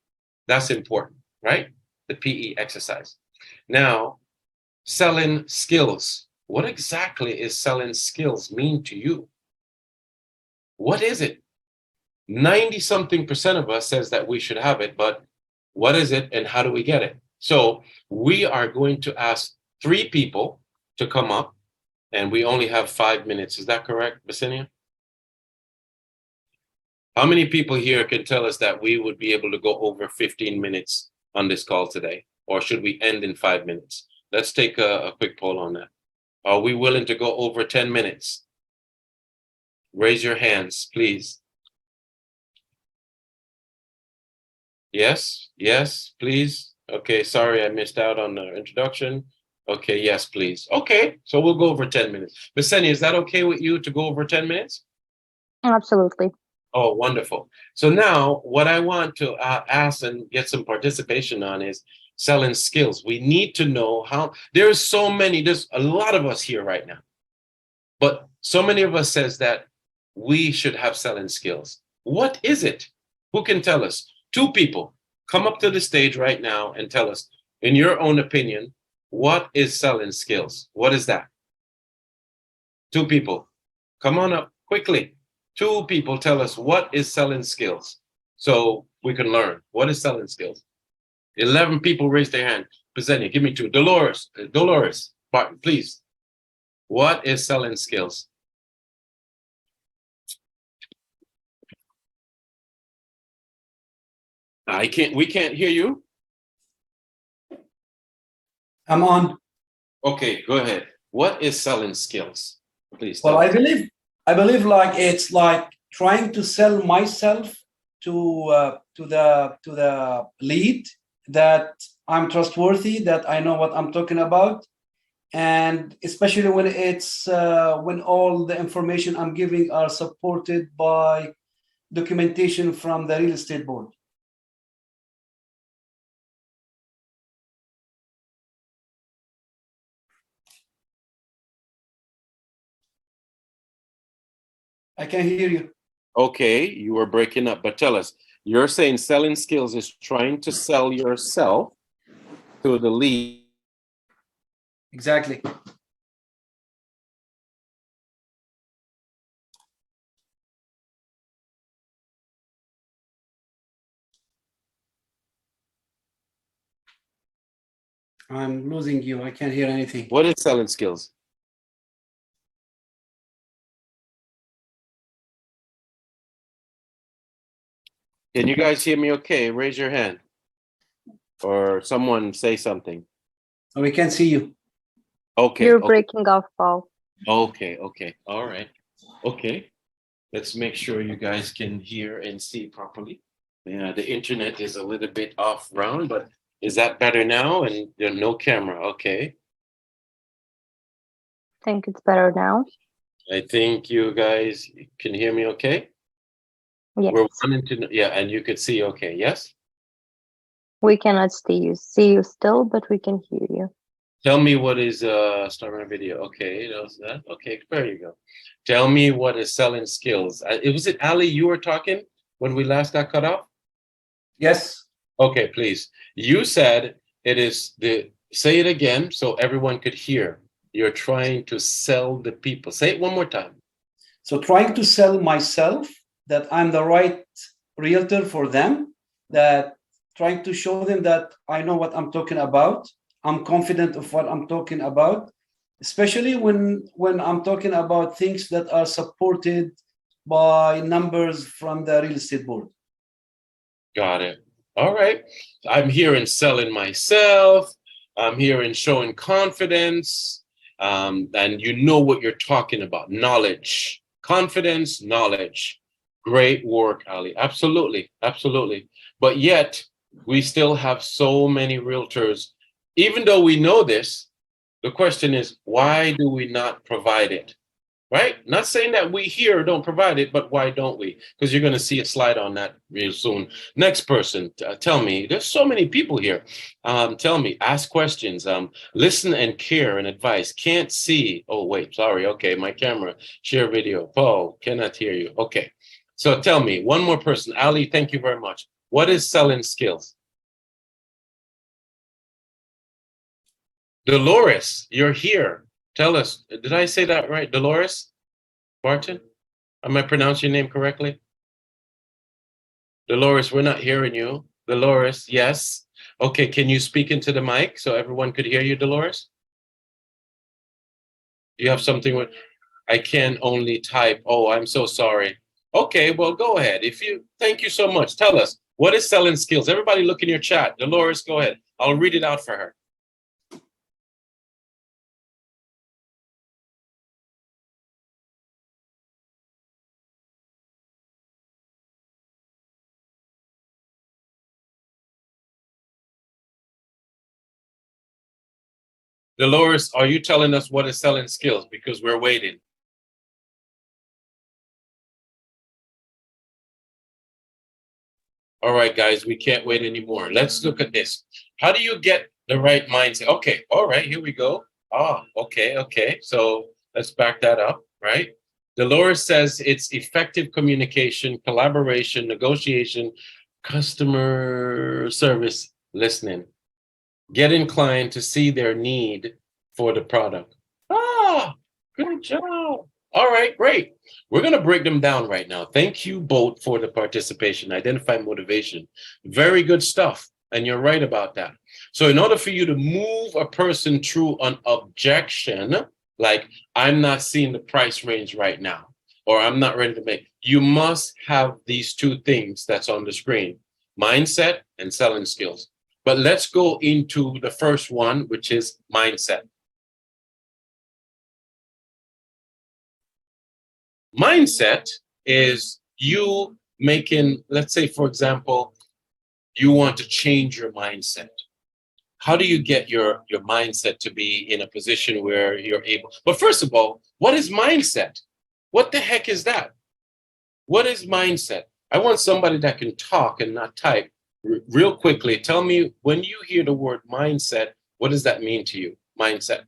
That's important, right? The PE exercise. Now, selling skills. What exactly is selling skills mean to you? What is it? 90-something% of us says that we should have it, but what is it and how do we get it? So we are going to ask 3 people to come up, and we only have 5 minutes. Is that correct, Basinia? How many people here can tell us that we would be able to go over 15 minutes on this call today? Or should we end in 5 minutes? Let's take a quick poll on that. Are we willing to go over 10 minutes? Raise your hands, please. Yes, yes, please. Okay, sorry, I missed out on the introduction. Okay, yes, please. Okay, so we'll go over 10 minutes. Ms. Seni, is that okay with you to go over 10 minutes?
Absolutely.
Oh, wonderful. So now what I want to ask and get some participation on is selling skills. We need to know how, there's a lot of us here right now, but so many of us says that we should have selling skills. What is it? Who can tell us? 2 people, come up to the stage right now and tell us, in your own opinion, what is selling skills? What is that? 2 people, come on up quickly. 2 people tell us what is selling skills so we can learn. What is selling skills? 11 people raised their hand. Presenia, give me 2. Dolores, Barton, please. What is selling skills? We can't hear you.
I'm on.
Okay, go ahead. What is selling skills? Please.
Well,
tell me.
I believe like it's like trying to sell myself to the lead, that I'm trustworthy, that I know what I'm talking about, and especially when it's when all the information I'm giving are supported by documentation from the real estate board. I can hear you.
Okay, you were breaking up, but tell us, you're saying selling skills is trying to sell yourself to the lead.
Exactly. I'm losing you. I can't hear anything.
What is selling skills? Can you guys hear me okay? Raise your hand. Or someone say something.
We can't see you.
Okay.
You're
okay.
breaking off, Paul.
Okay, okay, all right. Okay, let's make sure you guys can hear and see properly. Yeah, the internet is a little bit off round, but is that better now? And there's no camera, okay.
I think it's better now.
I think you guys can hear me okay?
Yes.
We're wanting to know, yeah, and you could see okay, yes?
We cannot see you still, but we can hear you.
Tell me what is start my video. Okay, that's that. Okay, there you go. Tell me what is selling skills. Was it Ali you were talking when we last got cut off?
Yes.
Okay, please. You said it is say it again so everyone could hear. You're trying to sell the people. Say it one more time.
So trying to sell myself that I'm the right realtor for them, that trying to show them that I know what I'm talking about. I'm confident of what I'm talking about, especially when I'm talking about things that are supported by numbers from the real estate board.
Got it. All right. I'm hearing selling myself. I'm hearing showing confidence. And you know what you're talking about. Knowledge, confidence, knowledge. Great work, Ali. Absolutely. Absolutely. But yet we still have so many realtors. Even though we know this, the question is, why do we not provide it? Right? Not saying that we here don't provide it, but why don't we? Because you're going to see a slide on that real soon. Next person, tell me, there's so many people here. Tell me, ask questions, listen and care and advice. Can't see. Oh, wait, sorry. Okay, my camera, share video. Paul, cannot hear you. Okay. So tell me, one more person. Ali, thank you very much. What is selling skills? Dolores, you're here. Tell us, did I say that right? Dolores Barton? Am I pronouncing your name correctly? Dolores, we're not hearing you. Dolores, yes. Okay, can you speak into the mic so everyone could hear you, Dolores? You have something with, I can only type. Oh, I'm so sorry. Okay, well, go ahead. Thank you so much. Tell us, What is selling skills? Everybody look in your chat. Dolores, go ahead. I'll read it out for her. Dolores, are you telling us what is selling skills? Because we're waiting. All right, guys, we can't wait anymore. Let's look at this. How do you get the right mindset? Okay, all right, here we go. Okay. So let's back that up, right? Dolores says it's effective communication, collaboration, negotiation, customer service, listening. Getting client to see their need for the product. Good job. All right, great. We're going to break them down right now. Thank you both for the participation. Identify motivation. Very good stuff. And you're right about that. So in order for you to move a person through an objection, like I'm not seeing the price range right now, or I'm not ready to make, you must have these two things that's on the screen, mindset and selling skills. But let's go into the first one, which is mindset. Mindset is you making, let's say, for example, you want to change your mindset. How do you get your mindset to be in a position where you're able? But first of all, what is mindset? What the heck is that? What is mindset? I want somebody that can talk and not type. Real quickly, tell me, when you hear the word mindset, what does that mean to you? Mindset.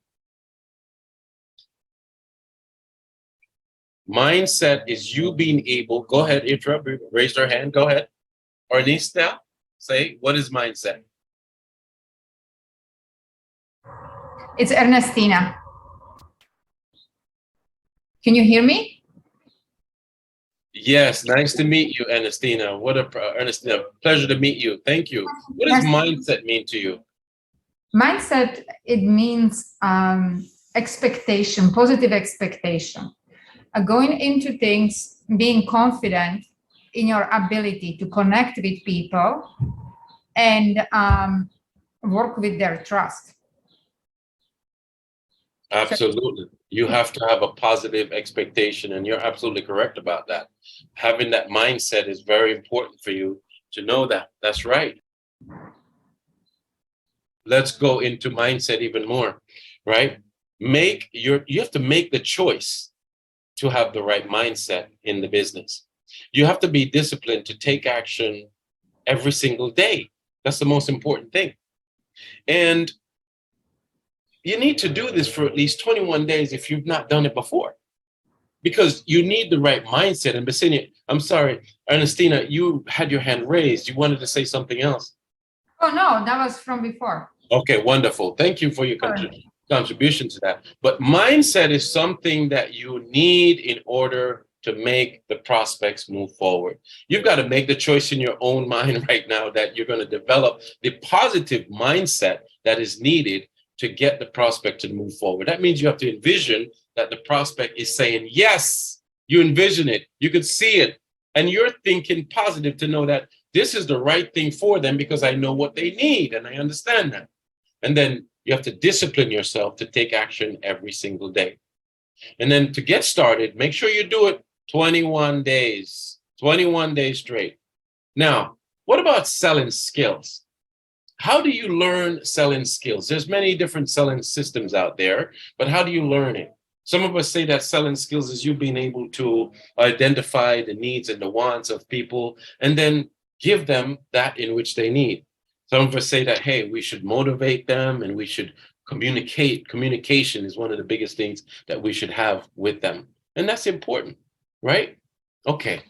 Mindset is you being able, go ahead, interrupt, raise your hand, go ahead. Ornista, say, what is mindset?
It's Ernestina. Can you hear me?
Yes, nice to meet you, Ernestina. Ernestina, pleasure to meet you. Thank you. What does mindset mean to you?
Mindset, it means expectation, positive expectation. Going into things, being confident in your ability to connect with people and work with their trust.
Absolutely. You have to have a positive expectation, and you're absolutely correct about that. Having that mindset is very important for you to know that. That's right. Let's go into mindset even more, right? You have to make the choice to have the right mindset in the business. You have to be disciplined to take action every single day. That's the most important thing. And you need to do this for at least 21 days if you've not done it before, because you need the right mindset. And Basinia, I'm sorry, Ernestina, you had your hand raised. You wanted to say something else.
Oh, no, that was from before.
Okay, wonderful. Thank you for your contribution to that. But mindset is something that you need in order to make the prospects move forward. You've got to make the choice in your own mind right now that you're going to develop the positive mindset that is needed to get the prospect to move forward. That means you have to envision that the prospect is saying, yes, you envision it, you could see it, and you're thinking positive to know that this is the right thing for them because I know what they need and I understand that. And then you have to discipline yourself to take action every single day. And then to get started, make sure you do it 21 days straight. Now, what about selling skills? How do you learn selling skills? There's many different selling systems out there, but how do you learn it? Some of us say that selling skills is you being able to identify the needs and the wants of people and then give them that in which they need. Some of us say that, hey, we should motivate them and we should communicate. Communication is one of the biggest things that we should have with them. And that's important, right? Okay.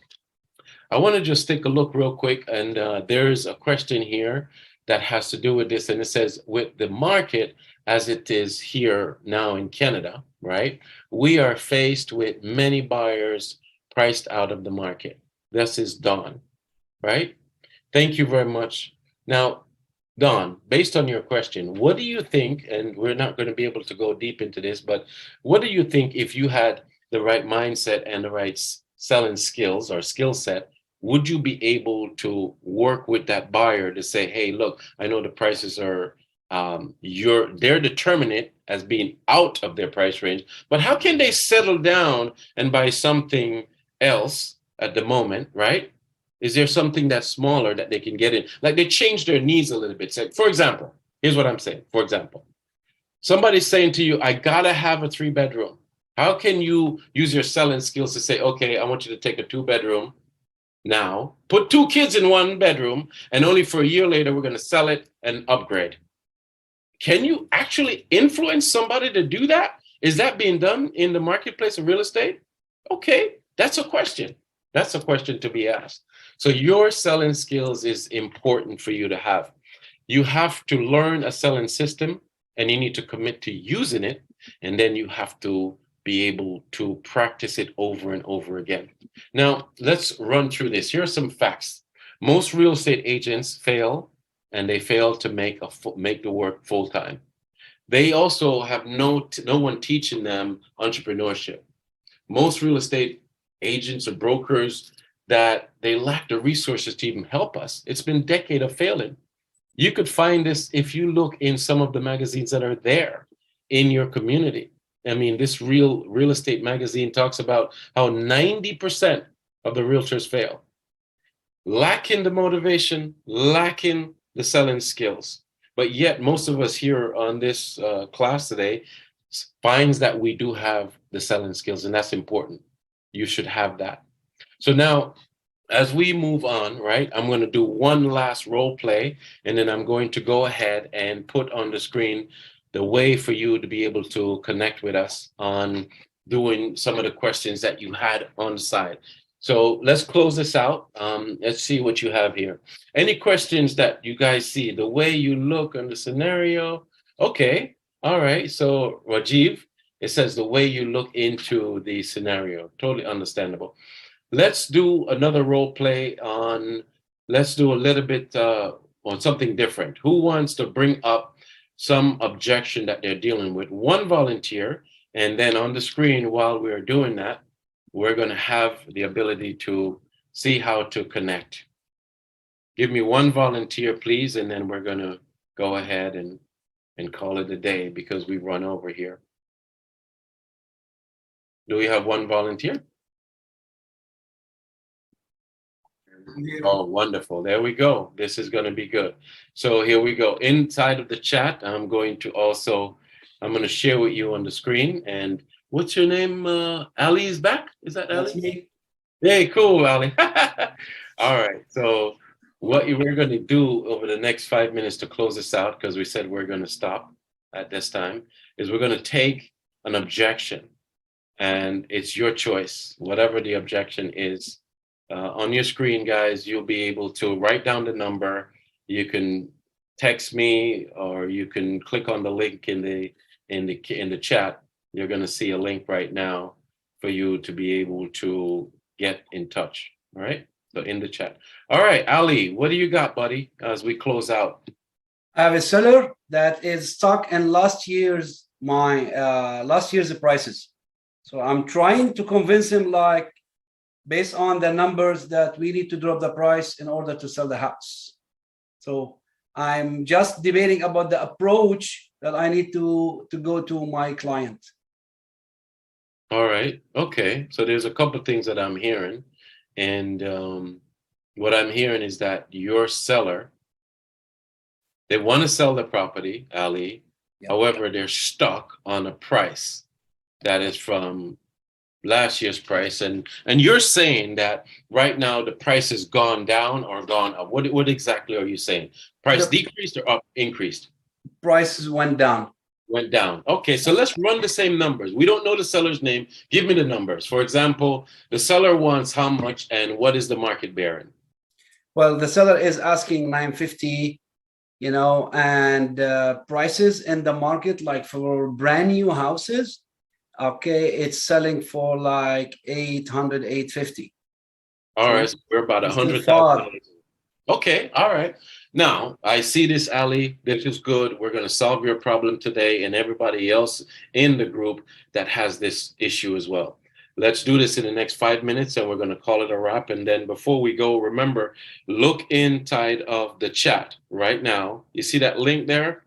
I want to just take a look real quick. And there's a question here that has to do with this. And it says, with the market as it is here now in Canada, right? We are faced with many buyers priced out of the market. This is Dawn, right? Thank you very much. Now, Dawn, based on your question, what do you think, and we're not going to be able to go deep into this, but what do you think if you had the right mindset and the right selling skills or skill set, would you be able to work with that buyer to say, hey, look, I know the prices are, they're determinate as being out of their price range, but how can they settle down and buy something else at the moment, right? Is there something that's smaller that they can get in? Like they change their needs a little bit. So, for example, here's what I'm saying. For example, somebody's saying to you, I gotta have a 3-bedroom. How can you use your selling skills to say, okay, I want you to take a 2-bedroom now, put 2 kids in 1 bedroom, and only for a year later, we're gonna sell it and upgrade. Can you actually influence somebody to do that? Is that being done in the marketplace of real estate? Okay, that's a question. That's a question to be asked. So your selling skills is important for you to have. You have to learn a selling system and you need to commit to using it. And then you have to be able to practice it over and over again. Now, let's run through this. Here are some facts. Most real estate agents fail, and they fail to make the work full-time. They also have no one teaching them entrepreneurship. Most real estate agents or brokers, that they lack the resources to even help us. It's been a decade of failing. You could find this if you look in some of the magazines that are there in your community. I mean, this real estate magazine talks about how 90% of the realtors fail. Lacking the motivation, lacking the selling skills. But yet most of us here on this class today finds that we do have the selling skills, and that's important. You should have that. So now, as we move on, right, I'm going to do one last role play, and then I'm going to go ahead and put on the screen the way for you to be able to connect with us on doing some of the questions that you had on the side. So let's close this out. Let's see what you have here. Any questions that you guys see? The way you look on the scenario. Okay. All right. So Rajiv, it says the way you look into the scenario. Totally understandable. Let's do another role play on, let's do a little bit on something different. Who wants to bring up some objection that they're dealing with? One volunteer, and then on the screen while we're doing that, we're going to have the ability to see how to connect. Give me one volunteer, please, and then we're going to go ahead and call it a day because we run over here. Do we have one volunteer? Oh, wonderful. There we go. This is going to be good. So here we go. Inside of the chat, I'm going to share with you on the screen. And what's your name? Ali is back? Is that Ali?
That's me.
Hey, cool, Ali. All right. So what we're going to do over the next 5 minutes to close this out, because we said we're going to stop at this time, is we're going to take an objection. And it's your choice, whatever the objection is. On your screen, guys, you'll be able to write down the number. You can text me, or you can click on the link in the chat. You're going to see a link right now for you to be able to get in touch. All right. So in the chat. All right, Ali, what do you got, buddy? As we close out.
I have a seller that is stuck in last year's prices. So I'm trying to convince him, like, based on the numbers, that we need to drop the price in order to sell the house. So I'm just debating about the approach that I need to go to my client.
All right. Okay. So there's a couple of things that I'm hearing. And what I'm hearing is that your seller, they want to sell the property, Ali.
Yeah.
However, they're stuck on a price that is from last year's price, and you're saying that right now the price has gone down or gone up. What exactly are you saying? Price decreased or up, increased?
Prices went down.
Went down. Okay, so let's run the same numbers. We don't know the seller's name. Give me the numbers. For example, the seller wants how much, and what is the market bearing?
Well, the seller is asking $950, and prices in the market, like for brand new houses, okay, it's selling for like $800, $850.
All right, so we're about $100,000. Okay, all right. Now, I see this, Ali. This is good. We're going to solve your problem today, and everybody else in the group that has this issue as well. Let's do this in the next 5 minutes and we're going to call it a wrap. And then before we go, remember, look inside of the chat right now. You see that link there?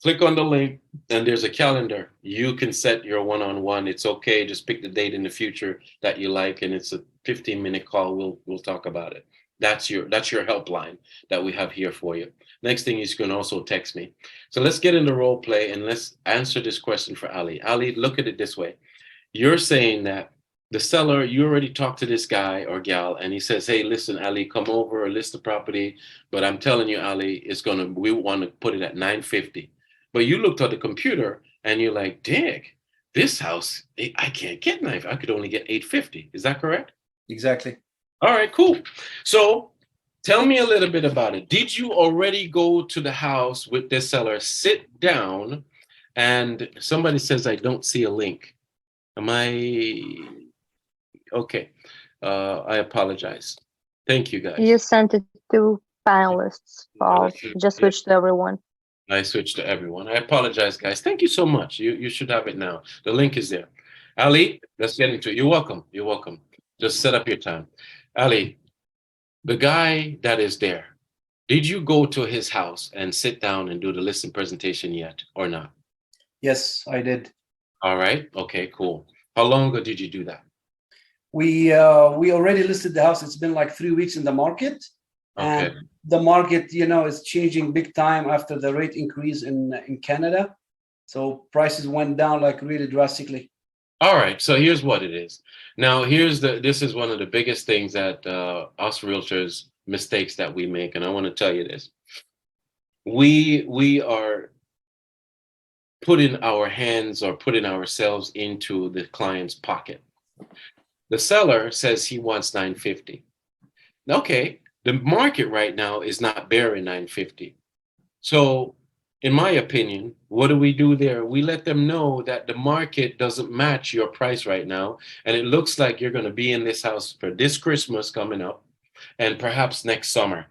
Click on the link and there's a calendar. You can set your one-on-one. It's okay. Just pick the date in the future that you like. And it's a 15-minute call. We'll talk about it. That's your helpline that we have here for you. Next thing is you can also text me. So let's get into role play and let's answer this question for Ali. Ali, look at it this way. You're saying that the seller, you already talked to this guy or gal, and he says, hey, listen, Ali, come over or list the property. But I'm telling you, Ali, we want to put it at 950. But you looked at the computer and you're like, dig, this house, I can't get 950. I could only get 850. Is that correct?
Exactly.
All right, cool. So tell me a little bit about it. Did you already go to the house with this seller, sit down, and somebody says, I don't see a link. Am I okay? I apologize. Thank you, guys.
You sent it to panelists, Paul. Just switch to everyone.
I switched to everyone. I apologize, guys. Thank you so much. You should have it now. The link is there. Ali, let's get into it. You're welcome. You're welcome. Just set up your time. Ali, the guy that is there, did you go to his house and sit down and do the listing presentation yet or not?
Yes, I did.
All right. Okay, cool. How long ago did you do that?
We already listed the house. It's been like 3 weeks in the market.
Okay.
And the market, is changing big time after the rate increase in Canada. So prices went down like really drastically.
All right. So here's what it is. Now, this is one of the biggest things that us realtors, mistakes that we make. And I want to tell you this. We are putting our hands or putting ourselves into the client's pocket. The seller says he wants 950. Okay. The market right now is not bearing 950. So in my opinion, what do we do there? We let them know that the market doesn't match your price right now. And it looks like you're going to be in this house for this Christmas coming up and perhaps next summer.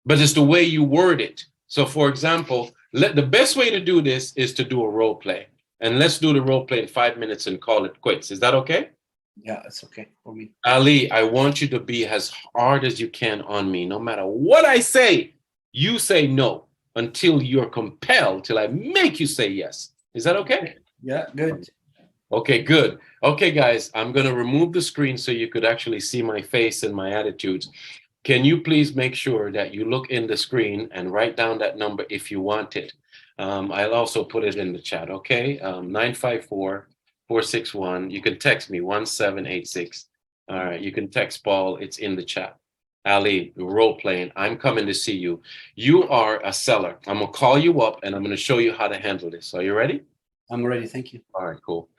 But it's the way you word it. So for example, the best way to do this is to do a role play. And let's do the role play in 5 minutes and call it quits. Is that okay?
Yeah, it's okay for me.
Ali, I want you to be as hard as you can on me. No matter what I say, you say no until you're compelled, till I make you say yes. Is that okay?
Yeah, good.
Okay, good. Okay, guys, I'm going to remove the screen so you could actually see my face and my attitudes. Can you please make sure that you look in the screen and write down that number if you want it? I'll also put it in the chat, okay? 954-461. You can text me 1786. All right, you can text Paul. It's in the chat. Ali, role playing. I'm coming to see you. You are a seller. I'm going to call you up and I'm going to show you how to handle this. Are you ready?
I'm ready. Thank you.
All right, cool.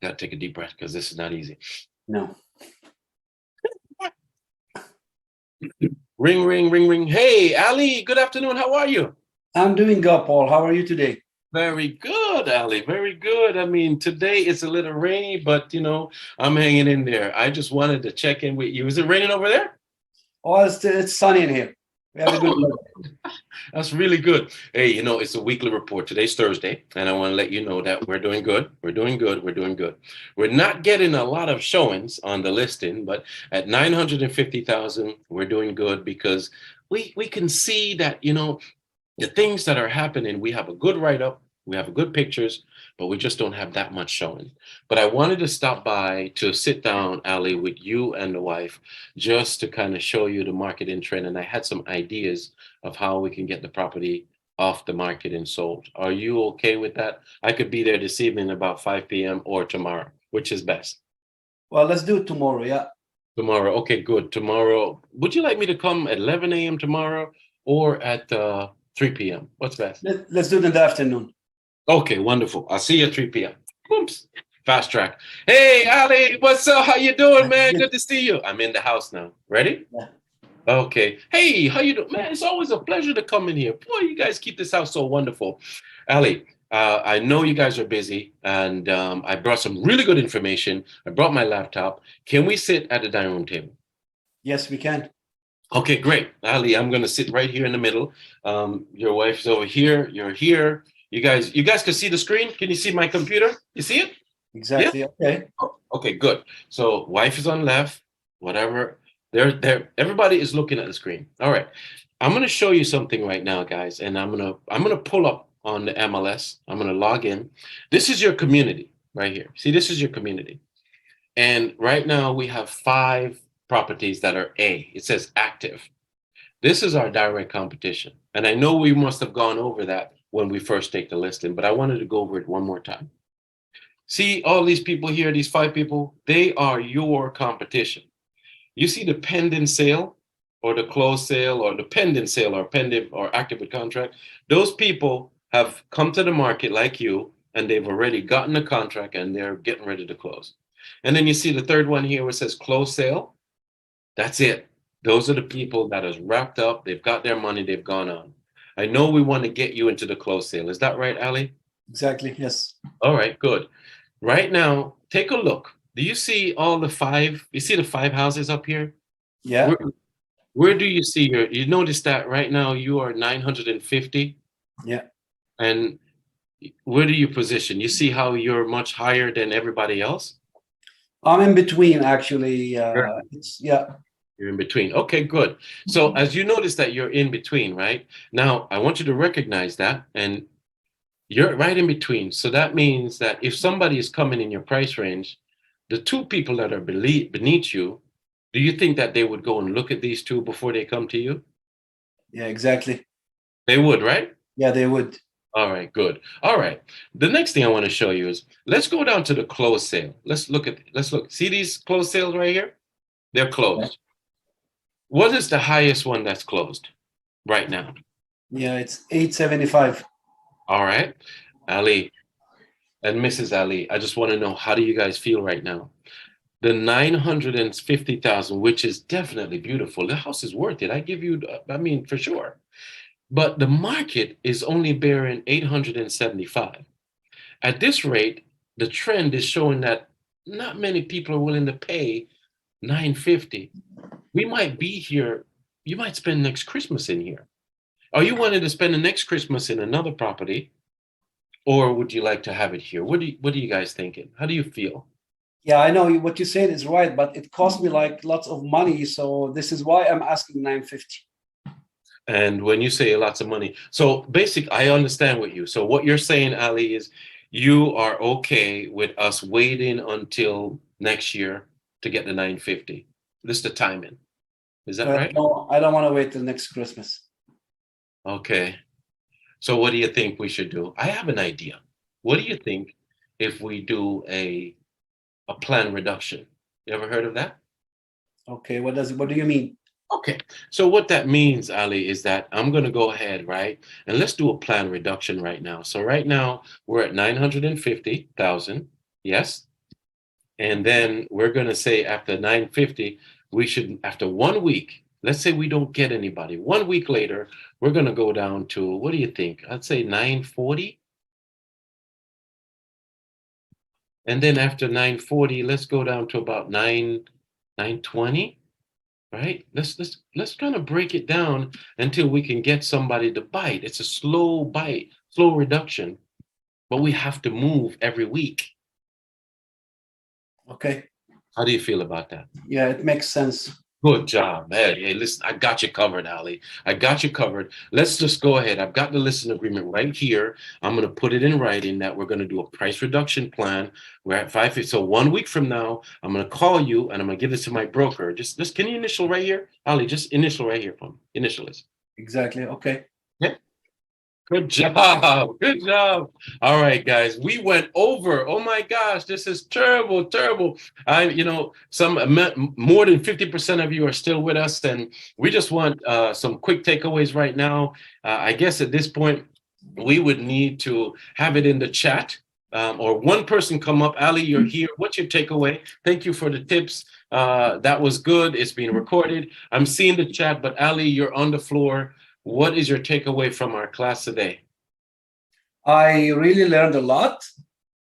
Got to take a deep breath because this is not easy.
No.
Ring, ring, ring, ring. Hey, Ali, good afternoon. How are you?
I'm doing good, Paul. How are you today?
Very good, Ali. Very good. I mean, today it's a little rainy, but I'm hanging in there. I just wanted to check in with you. Is it raining over there?
Oh, it's sunny in here. We have a good weather.
That's really good. Hey, it's a weekly report. Today's Thursday, and I want to let you know that we're doing good. We're doing good. We're doing good. We're not getting a lot of showings on the listing, but at 950,000, we're doing good because we can see that, the things that are happening, we have a good write-up, we have good pictures, but we just don't have that much showing. But I wanted to stop by to sit down, Ali, with you and the wife, just to kind of show you the market in trend. And I had some ideas of how we can get the property off the market and sold. Are you okay with that? I could be there this evening about 5 p.m. or tomorrow. Which is best?
Well, let's do it tomorrow, yeah.
Tomorrow. Okay, good. Tomorrow. Would you like me to come at 11 a.m. tomorrow or at 3 p.m.? What's best?
Let's do it in the afternoon.
Okay, wonderful. I'll see you at 3 p.m. Oops. Fast track. Hey, Ali, what's up? How you doing, man? Good to see you. I'm in the house now. Ready?
Yeah.
Okay. Hey, how you doing? Man, it's always a pleasure to come in here. Boy, you guys keep this house so wonderful. Ali, I know you guys are busy, and I brought some really good information. I brought my laptop. Can we sit at the dining room table?
Yes, we can.
Okay, great. Ali, I'm going to sit right here in the middle. Your wife's over here. You're here. You guys can see the screen? Can you see my computer? You see it?
Exactly. Okay.
Oh, okay, good. So wife is on left, whatever. Everybody is looking at the screen. All right. I'm gonna show you something right now, guys, and I'm gonna pull up on the MLS. I'm gonna log in. This is your community right here. See, this is your community. And right now we have 5 properties that are A. It says active. This is our direct competition. And I know we must have gone over that when we first take the listing, but I wanted to go over it one more time. See all these people here, these 5 people, they are your competition. You see the pending sale or the closed sale or the pending sale or pending or active with contract. Those people have come to the market like you and they've already gotten a contract and they're getting ready to close. And then you see the third one here where it says closed sale. That's it. Those are the people that is wrapped up. They've got their money. They've gone on. I know we want to get you into the closed sale. Is that right, Ali?
Exactly. Yes.
All right, good. Right now, take a look. Do you see all the 5? You see the 5 houses up here?
Yeah.
Where do you see you notice that right now you are 950?
Yeah.
And where do you position? You see how you're much higher than everybody else?
I'm in between, actually. Yeah.
You're in between. Okay, good. So as you notice that you're in between, right? Now, I want you to recognize that, and you're right in between. So that means that if somebody is coming in your price range, the 2 people that are beneath you, do you think that they would go and look at these 2 before they come to you?
Yeah, exactly.
They would, right?
Yeah, they would.
All right, good. All right. The next thing I want to show you is let's go down to the closed sale. Let's look. See these closed sales right here? They're closed. What is the highest one that's closed right now?
Yeah, it's 875.
All right. Ali and Mrs. Ali, I just want to know, how do you guys feel right now? The 950,000, which is definitely beautiful. The house is worth it. I give you, I mean, for sure. But the market is only bearing 875. At this rate, the trend is showing that not many people are willing to pay 950. We might be here. You might spend next Christmas in here. Are you wanting to spend the next Christmas in another property, or would you like to have it here? What are you guys thinking? How do you feel?
Yeah, I know what you said is right, but it cost me like lots of money. So this is why I'm asking 950.
And when you say lots of money, so I understand what you. So what you're saying, Ali, is you are okay with us waiting until next year to get the 950. This is the timing. Is that right?
No, I don't want to wait till next Christmas.
Okay. So what do you think we should do? I have an idea. What do you think if we do a plan reduction? You ever heard of that?
Okay, what do you mean?
Okay, so what that means, Ali, is that I'm going to go ahead, right? And let's do a plan reduction right now. So right now we're at 950,000. Yes. And then we're going to say after 950, we should, after 1 week, let's say we don't get anybody. 1 week later, we're going to go down to, what do you think? I'd say 940. And then after 940, let's go down to about 920. Right? Let's kind of break it down until we can get somebody to bite. It's a slow bite, slow reduction, but we have to move every week.
Okay.
How do you feel about that?
Yeah, it makes sense.
Good job. Hey, listen, I got you covered, Ali. I got you covered. Let's just go ahead. I've got the listing agreement right here. I'm going to put it in writing that we're going to do a price reduction plan. We're at 550. So 1 week from now, I'm going to call you and I'm going to give this to my broker. Just can you initial right here? Ali, just initial right here for me. Initial this.
Exactly. Okay.
Yeah. Good job. Good job. All right, guys. We went over. Oh my gosh, this is terrible, terrible. More than 50% of you are still with us, and we just want some quick takeaways right now. I guess at this point, we would need to have it in the chat, or one person come up. Ali, you're here. What's your takeaway? Thank you for the tips. That was good. It's being recorded. I'm seeing the chat, but Ali, you're on the floor. What is your takeaway from our class today?
I really learned a lot,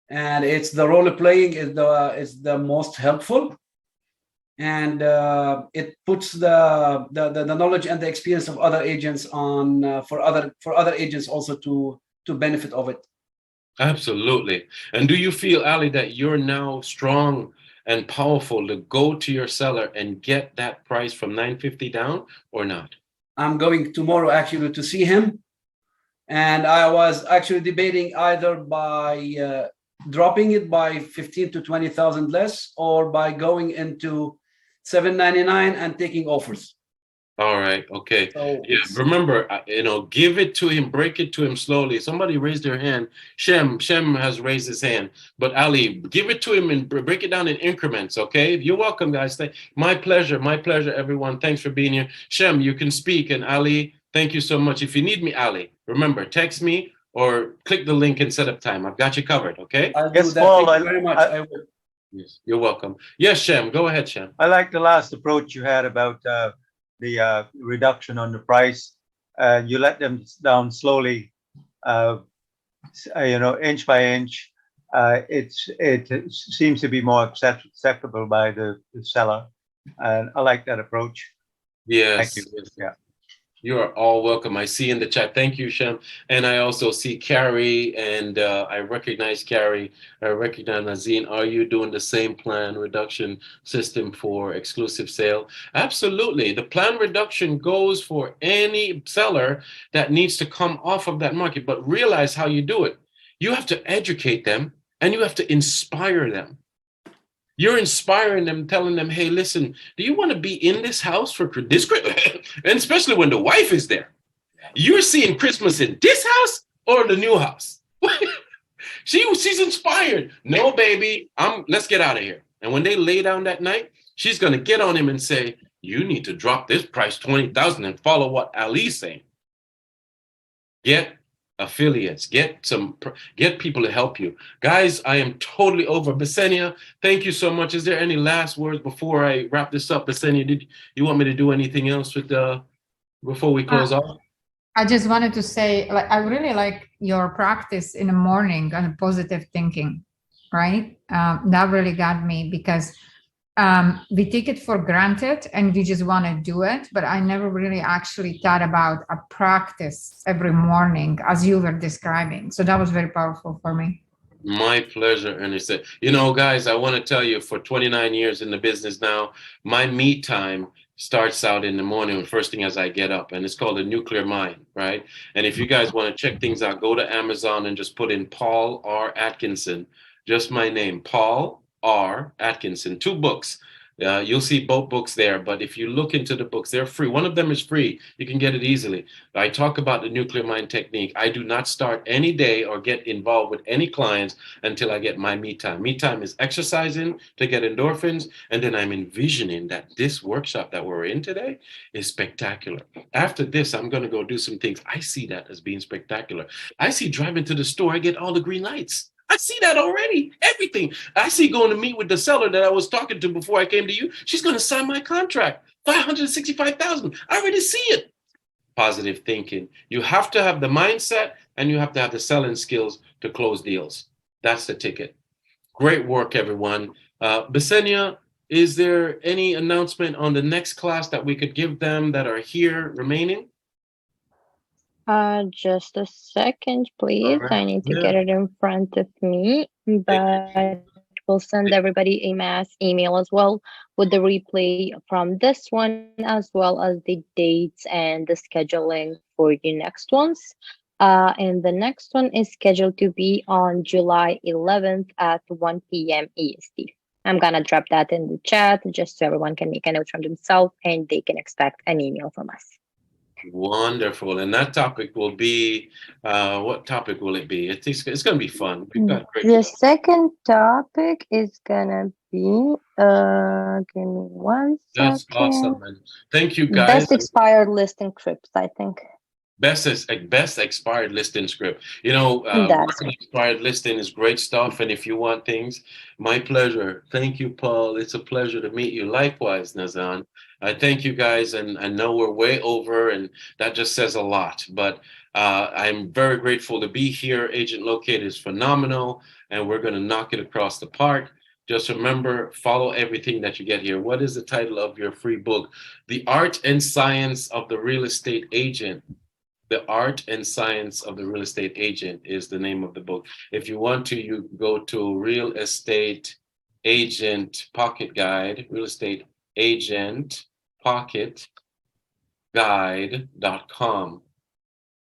and it's the role playing is the most helpful, and it puts the knowledge and the experience of other agents on for other agents also to benefit of it.
Absolutely. And do you feel, Ali, that you're now strong and powerful to go to your seller and get that price from 950 down or not?
I'm going tomorrow actually to see him. And I was actually debating either by dropping it by 15 to 20,000 less, or by going into 799 and taking offers.
All right. Okay.
So
Yeah. Remember, give it to him, break it to him slowly. Somebody raised their hand. Shem has raised his hand. But Ali, give it to him and break it down in increments. Okay. You're welcome, guys. My pleasure. My pleasure, everyone. Thanks for being here. Shem, you can speak. And Ali, thank you so much. If you need me, Ali, remember, text me or click the link and set up time. I've got you covered. Okay.
I'll
Yes,
do that.
Paul,
Thank you very much. I will.
Yes. You're welcome. Yes, Shem. Go ahead, Shem.
I like the last approach you had about the reduction on the price. You let them down slowly, inch by inch. It seems to be more acceptable by the seller, and I like that approach.
Yes.
Thank you.
Yes.
Yeah.
You are all welcome. I see in the chat. Thank you, Shem. And I also see Carrie, and I recognize Carrie. I recognize Nazine. Are you doing the same plan reduction system for exclusive sale? Absolutely. The plan reduction goes for any seller that needs to come off of that market. But realize how you do it. You have to educate them, and you have to inspire them. You're inspiring them, telling them, hey, listen, do you want to be in this house for this? And especially when the wife is there. You're seeing Christmas in this house or the new house? She's inspired. No, baby, let's get out of here. And when they lay down that night, she's going to get on him and say, you need to drop this price 20,000 and follow what Ali's saying. Get affiliates, get people to help you. Guys, I am totally over. Basenia, thank you so much. Is there any last words before I wrap this up? Basenia, did you want me to do anything else with before we close off?
I just wanted to say, I really like your practice in the morning on positive thinking, right? That really got me, because we take it for granted and we just want to do it, but I never really actually thought about a practice every morning as you were describing. So that was very powerful for me.
My pleasure, Ernest. Guys, I want to tell you, for 29 years in the business now, my me time starts out in the morning, first thing as I get up, and it's called a nuclear mind, right? And if you guys want to check things out, go to Amazon and just put in Paul R. Atkinson, just my name, Paul R. Atkinson, 2 books. You'll see both books there, but if you look into the books, they're free. One of them is free. You can get it easily. I talk about the nuclear mind technique. I do not start any day or get involved with any clients until I get my me time. Me time is exercising to get endorphins, and then I'm envisioning that this workshop that we're in today is spectacular. After this, I'm going to go do some things. I see that as being spectacular. I see driving to the store, I get all the green lights. I see that already, everything. I see going to meet with the seller that I was talking to before I came to you. She's going to sign my contract, $565,000. I already see it. Positive thinking. You have to have the mindset, and you have to have the selling skills to close deals. That's the ticket. Great work, everyone. Basenia, is there any announcement on the next class that we could give them that are here remaining?
Just a second, please.
All right.
I need to get it in front of me, but we'll send everybody a mass email as well with the replay from this one, as well as the dates and the scheduling for the next ones. And the next one is scheduled to be on July 11th at 1 p.m. EST. I'm gonna drop that in the chat just so everyone can make a note from themselves and they can expect an email from us.
Wonderful. And that topic will be, what topic will it be? It's going to be fun. We've got great
The second topic is gonna be, give me one
That's
second.
awesome. And thank you, guys.
Best expired listing scripts, I think.
Best expired listing script.
That's
Expired listing is great stuff. And if you want things, my pleasure. Thank you, Paul. It's a pleasure to meet you. Likewise, Nazan. I thank you guys, and I know we're way over, and that just says a lot. But I'm very grateful to be here. Agent Locator is phenomenal, and we're going to knock it across the park. Just remember, follow everything that you get here. What is the title of your free book? The Art and Science of the Real Estate Agent. The Art and Science of the Real Estate Agent is the name of the book. If you want to, you go to Real Estate Agent Pocket Guide, Real Estate Agent Pocket Guide.com,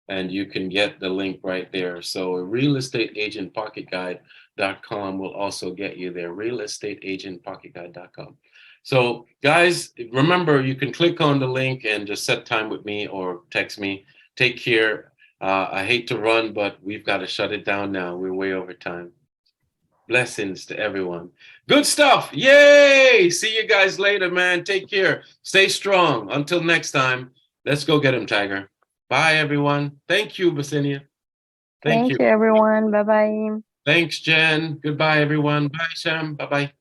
and you can get the link right there. So Real Estate Agent Pocket Guide.com will also get you there. Real Estate Agent Pocket Guide.com. So guys, remember, you can click on the link and just set time with me or text me. Take care. I hate to run, but we've got to shut it down now. We're way over time. Blessings to everyone. Good stuff. Yay! See you guys later, man. Take care. Stay strong. Until next time, let's go get him, Tiger. Bye, everyone. Thank you, Basinia.
Thank you, everyone. Bye-bye.
Thanks, Jen. Goodbye, everyone. Bye, Sham. Bye-bye.